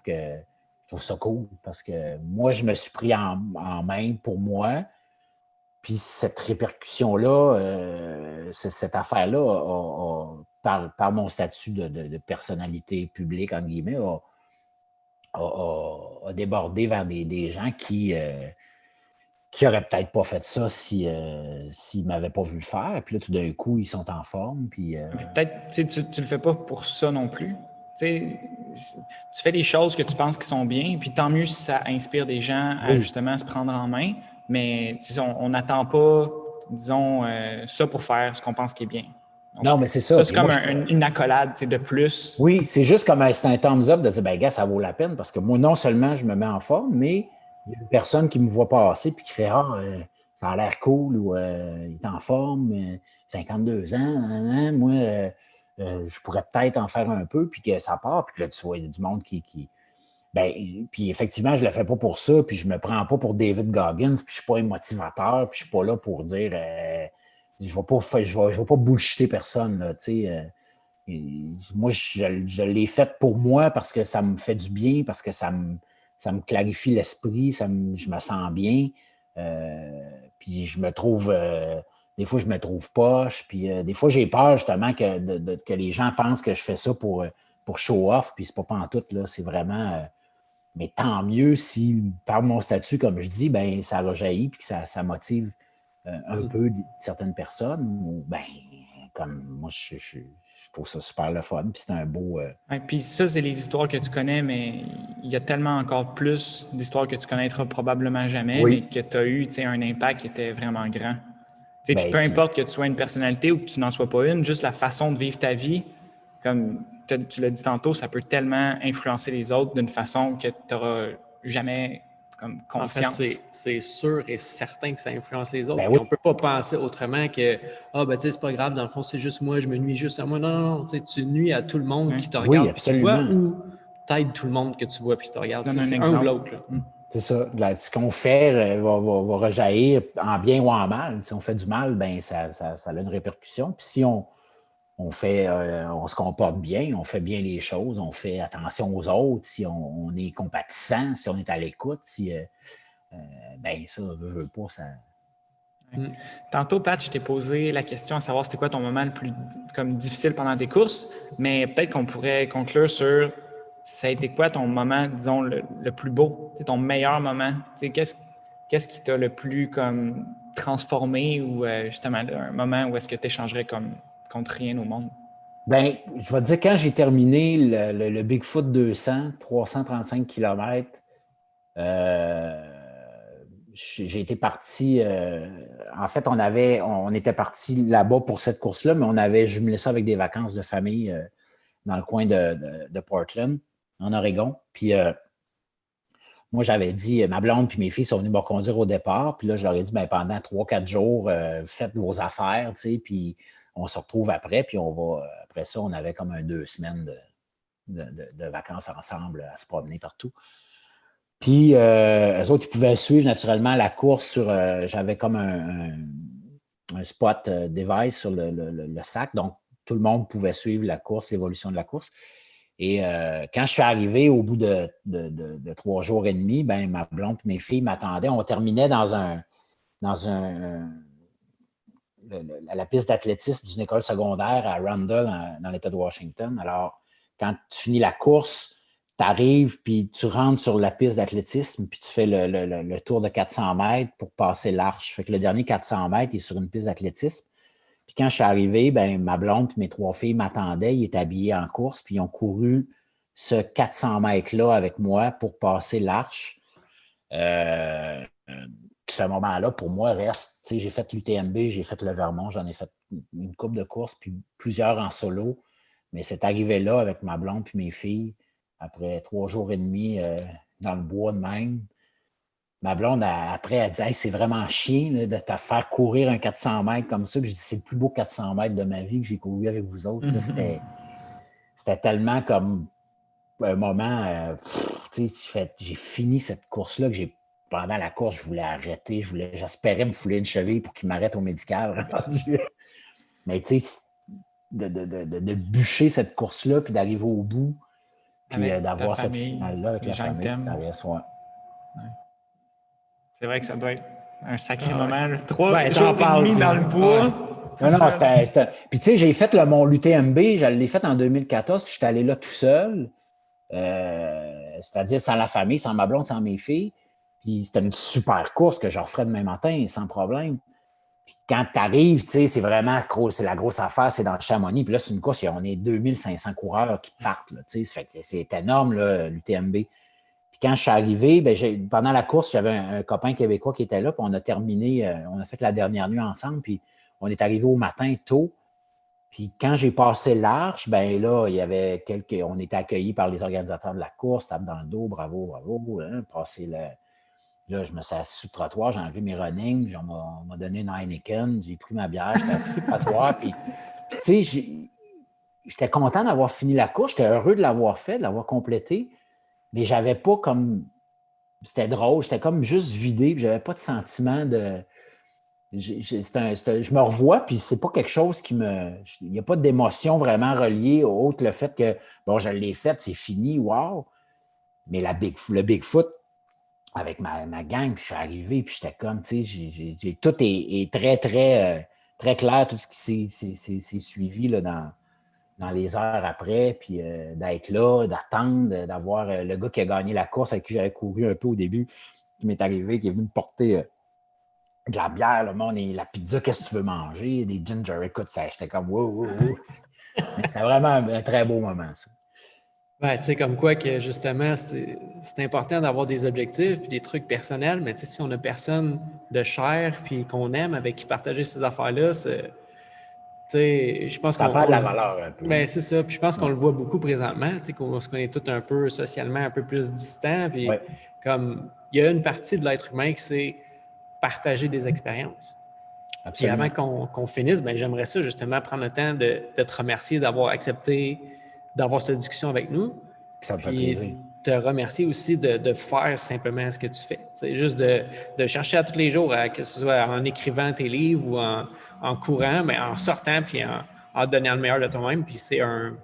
ça cool. Parce que moi, je me suis pris en main pour moi. Puis cette répercussion-là, cette affaire-là, par mon statut de personnalité publique, entre guillemets, a débordé vers des gens qui qui n'auraient peut-être pas fait ça s'ils ne m'avaient pas vu le faire. Puis là, tout d'un coup, ils sont en forme. Puis,
peut-être, tu ne le fais pas pour ça non plus. Tu fais des choses que tu penses qui sont bien, puis tant mieux si ça inspire des gens à justement se prendre en main, mais on n'attend pas, disons, ça pour faire ce qu'on pense qui est bien. Donc,
non, mais c'est ça.
Ça, c'est comme une accolade de plus.
Oui, c'est juste comme c'est un thumbs up de dire, ben gars, ça vaut la peine parce que moi, non seulement je me mets en forme, mais il y a une personne qui me voit passer puis qui fait ça a l'air cool ou il est en forme, 52 ans, moi, je pourrais peut-être en faire un peu, puis que ça part, puis que là, tu vois, il y a du monde qui ben, puis effectivement, je le fais pas pour ça, puis je me prends pas pour David Goggins, puis je suis pas un motivateur, puis je suis pas là pour dire je vais pas bullshiter personne, là, tu sais. Moi, je l'ai fait pour moi parce que ça me fait du bien, parce que ça me clarifie l'esprit, je me sens bien. Puis je me trouve, des fois, je me trouve poche. Puis des fois, j'ai peur justement que les gens pensent que je fais ça pour show off. Puis c'est pas pantoute, là. C'est vraiment. Mais tant mieux si, par mon statut, comme je dis, ben ça rejaillit puis que ça motive un peu certaines personnes. Ou ben, comme moi, je trouve ça super le fun. Puis c'est un beau.
Ouais, puis ça, c'est les histoires que tu connais, mais il y a tellement encore plus d'histoires que tu connaîtras probablement jamais, mais que tu as eu un impact qui était vraiment grand. Puis peu importe que tu sois une personnalité ou que tu n'en sois pas une, juste la façon de vivre ta vie, comme tu l'as dit tantôt, ça peut tellement influencer les autres d'une façon que tu n'auras jamais comme conscience.
En fait, c'est sûr et certain que ça influence les autres.
Ben
Puis on ne peut pas penser autrement que c'est pas grave, dans le fond, c'est juste moi, je me nuis juste à moi. Non, tu nuis à tout le monde qui te regarde et qui te voit, ou t'aides tout le monde que tu vois et qui te regarde. C'est un ou l'autre.
C'est ça. Là, ce qu'on fait va rejaillir en bien ou en mal. Si on fait du mal, ben ça a une répercussion. Puis si on se comporte bien, on fait bien les choses, on fait attention aux autres, si on est compatissant, si on est à l'écoute, ben ça, veut pas, ça.
Tantôt, Pat, je t'ai posé la question à savoir c'était quoi ton moment le plus difficile pendant tes courses, mais peut-être qu'on pourrait conclure sur ça a été quoi ton moment, disons, le plus beau, ton meilleur moment? Qu'est-ce qui t'a le plus transformé ou justement un moment où est-ce que tu échangerais contre rien au monde?
Ben, je vais te dire, quand j'ai terminé le Bigfoot 200, 335 km, j'ai été parti. En fait, on était parti là-bas pour cette course-là, mais on avait jumelé ça avec des vacances de famille dans le coin de Portland, en Oregon. Puis moi, j'avais dit, ma blonde puis mes filles sont venues me conduire au départ. Puis là, je leur ai dit, ben, pendant 3-4 jours, faites vos affaires, tu sais, puis on se retrouve après. Puis après ça, on avait comme 2 semaines de vacances ensemble à se promener partout. Puis, eux autres, ils pouvaient suivre naturellement la course j'avais comme un spot device sur le sac. Donc, tout le monde pouvait suivre la course, l'évolution de la course. Et quand je suis arrivé au bout de 3 jours et demi, ben, ma blonde et mes filles m'attendaient. On terminait dans la piste d'athlétisme d'une école secondaire à Randall, dans l'État de Washington. Alors, quand tu finis la course, tu arrives, puis tu rentres sur la piste d'athlétisme, puis tu fais le tour de 400 mètres pour passer l'arche. Fait que le dernier 400 mètres est sur une piste d'athlétisme. Puis quand je suis arrivé, ben, ma blonde et mes 3 filles m'attendaient. Ils étaient habillés en course, puis ils ont couru ce 400 mètres-là avec moi pour passer l'arche. Ce moment-là, pour moi, reste. J'ai fait l'UTMB, j'ai fait le Vermont, j'en ai fait une couple de courses, puis plusieurs en solo. Mais c'est arrivé là avec ma blonde et mes filles, après 3 jours et demi dans le bois de même. Ma blonde, après, elle dit hey, c'est vraiment chiant là, de te faire courir un 400 mètres comme ça. Puis je dis c'est le plus beau 400 mètres de ma vie que j'ai couru avec vous autres. Là, c'était tellement comme un moment. J'ai fini cette course-là que pendant la course, je voulais arrêter. J'espérais me fouler une cheville pour qu'il m'arrête au médical. Mais tu sais, de bûcher cette course-là puis d'arriver au bout, puis d'avoir cette finale-là avec la famille.
C'est vrai que ça doit être un sacré moment. 3
jours et demi
dans le bois.
Non, c'était... Puis tu sais, j'ai fait mon l'UTMB, je l'ai fait en 2014, puis je suis allé là tout seul. C'est-à-dire sans la famille, sans ma blonde, sans mes filles. Puis c'était une super course que je referais demain matin sans problème. Puis quand tu arrives, tu sais, c'est vraiment c'est la grosse affaire, c'est dans le Chamonix. Puis là, c'est une course, on est 2500 coureurs qui partent. Là, tu sais, c'est énorme, l'UTMB. Puis quand je suis arrivé, pendant la course, j'avais un copain québécois qui était là, puis on a terminé, on a fait la dernière nuit ensemble, puis on est arrivé au matin tôt. Puis quand j'ai passé l'arche, là, il y avait on était accueillis par les organisateurs de la course, tape dans le dos, bravo, hein, Là, je me suis assis sur le trottoir, j'ai enlevé mes running, on m'a donné une Heineken, j'ai pris ma bière, j'étais assis sur le trottoir, puis tu sais, j'étais content d'avoir fini la course, j'étais heureux de l'avoir fait, de l'avoir complété, mais j'avais pas comme... C'était drôle, j'étais comme juste vidé, puis j'avais pas de sentiment de... Je me revois, puis c'est pas quelque chose qui me... Il n'y a pas d'émotion vraiment reliée autre le fait que, bon, je l'ai fait, c'est fini, wow! Mais le Bigfoot, avec ma gang, puis je suis arrivé, puis j'étais comme, tu sais, tout est très, très, très clair, tout ce qui s'est suivi là, dans les heures après, puis d'être là, d'attendre, d'avoir le gars qui a gagné la course avec qui j'avais couru un peu au début, qui m'est arrivé, qui est venu me porter de la bière, le monde, et la pizza, qu'est-ce que tu veux manger? Des ginger, écoute, ça, j'étais comme, wow. Mais c'est vraiment un très beau moment, ça.
Ouais, tu sais, comme quoi que justement, c'est important d'avoir des objectifs puis des trucs personnels, mais tu sais, si on n'a personne de cher puis qu'on aime avec qui partager ces affaires-là, tu sais, je pense
Ça
qu'on...
perd de la valeur un peu.
Ben, c'est ça. Puis je pense qu'on le voit beaucoup présentement, tu sais, qu'on se connaît tous un peu socialement, un peu plus distants. Puis comme, il y a une partie de l'être humain qui c'est partager des expériences.
Absolument.
Et avant qu'on finisse, ben, j'aimerais ça justement prendre le temps de te remercier d'avoir accepté d'avoir cette discussion avec nous.
Ça me fait
Puis
plaisir.
te remercier aussi de faire simplement ce que tu fais. C'est juste de chercher à tous les jours, que ce soit en écrivant tes livres ou en courant, mais en sortant puis en donnant le meilleur de toi-même. Puis c'est un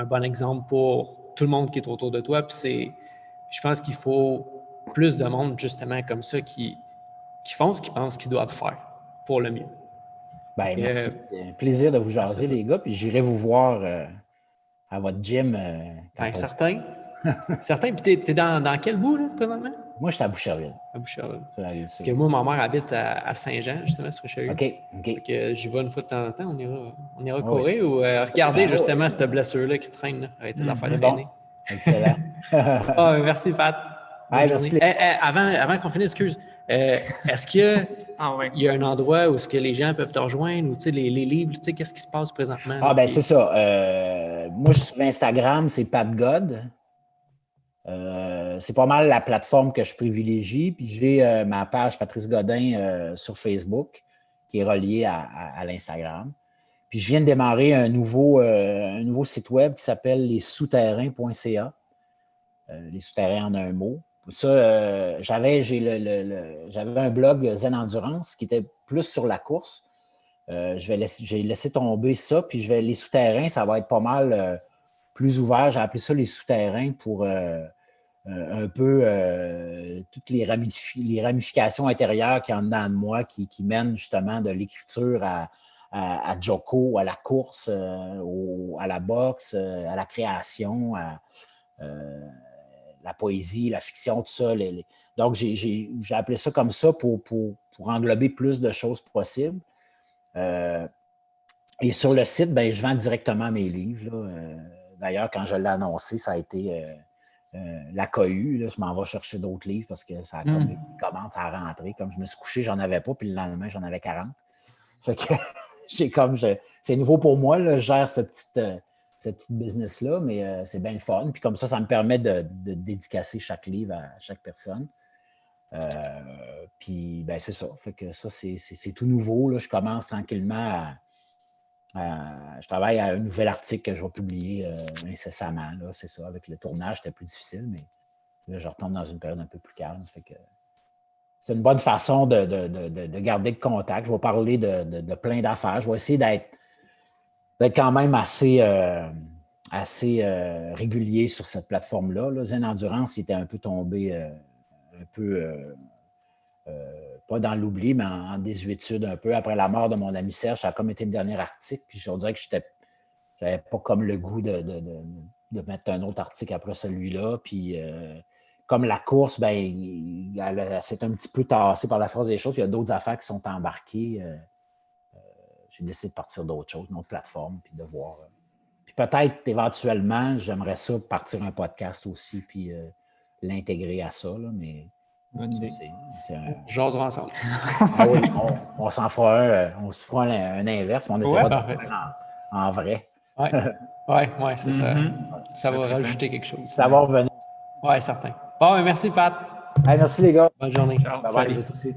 bon exemple pour tout le monde qui est autour de toi. Puis je pense qu'il faut plus de monde justement comme ça qui font ce qu'ils pensent qu'ils doivent faire pour le mieux.
Merci. C'est un plaisir de vous jaser, les gars. Puis j'irai vous voir à votre gym.
Certain. Certain. Puis t'es dans quel bout, là, présentement?
Moi, je suis à Boucherville.
À Boucherville.
Parce
que moi, ma mère habite à Saint-Jean, justement, sur Richelieu.
OK.
Fait que j'y vais une fois de temps en temps. On ira
Oui.
courir ou regarder justement cette blessure-là qui traîne. Arrêtez de la faire traîner.
Bon. Excellent.
Merci, Pat. Bonne journée. Avant qu'on finisse, excuse, est-ce qu'il y a un endroit où que les gens peuvent te rejoindre ou les livres, qu'est-ce qui se passe présentement?
C'est ça. Moi, je suis sur Instagram, c'est Pat God. C'est pas mal la plateforme que je privilégie. Puis j'ai ma page Patrice Godin sur Facebook qui est reliée à l'Instagram. Puis je viens de démarrer un nouveau site web qui s'appelle lessouterrains.ca. Les souterrains en un mot. Ça, j'avais un blog Zen Endurance qui était plus sur la course. J'ai laissé tomber ça, puis les souterrains, ça va être pas mal plus ouvert. J'ai appelé ça les souterrains pour un peu toutes les ramifications intérieures qu'il y a en dedans de moi qui mènent justement de l'écriture à Joko, à la course, à la boxe, à la création, à la poésie, la fiction, tout ça. Donc, j'ai appelé ça comme ça pour englober plus de choses possibles. Et sur le site, je vends directement mes livres. D'ailleurs, quand je l'ai annoncé, ça a été la cohue. Là, je m'en vais chercher d'autres livres parce que ça commence à rentrer. Comme je me suis couché, j'en avais pas, puis le lendemain, j'en avais 40. Fait que c'est nouveau pour moi. Là, je gère cette petite business-là, mais c'est bien le fun. Puis comme ça me permet de dédicacer chaque livre à chaque personne. Puis, c'est ça. Fait que ça, c'est tout nouveau. Là. Je commence tranquillement je travaille à un nouvel article que je vais publier incessamment. Là. C'est ça. Avec le tournage, c'était plus difficile, mais là, je retombe dans une période un peu plus calme. Fait que c'est une bonne façon de garder le contact. Je vais parler de plein d'affaires. Je vais essayer d'être quand même assez régulier sur cette plateforme-là. Là. Zen Endurance, il était un peu tombé un peu, pas dans l'oubli, mais en désuétude un peu. Après la mort de mon ami Serge, ça a comme été le dernier article. Puis je dirais que je n'avais pas comme le goût de mettre un autre article après celui-là. Puis comme la course, ben, elle s'est un petit peu tassée par la force des choses. Puis il y a d'autres affaires qui sont embarquées. J'ai décidé de partir d'autres choses, une autre plateforme, puis de voir. Puis peut-être, éventuellement, j'aimerais ça partir un podcast aussi, puis l'intégrer à ça, là, mais...
Bonne idée.
J'oserai ensemble.
Ah oui, on s'en fera on se fera un inverse, mais on essaiera de le faire en vrai.
Oui, c'est ça. Ça va rajouter quelque chose.
Ça va revenir.
Oui, certain. Bon, merci, Pat.
Hey, merci, les gars.
Bonne journée.
Ciao.
Bye bye, vous aussi.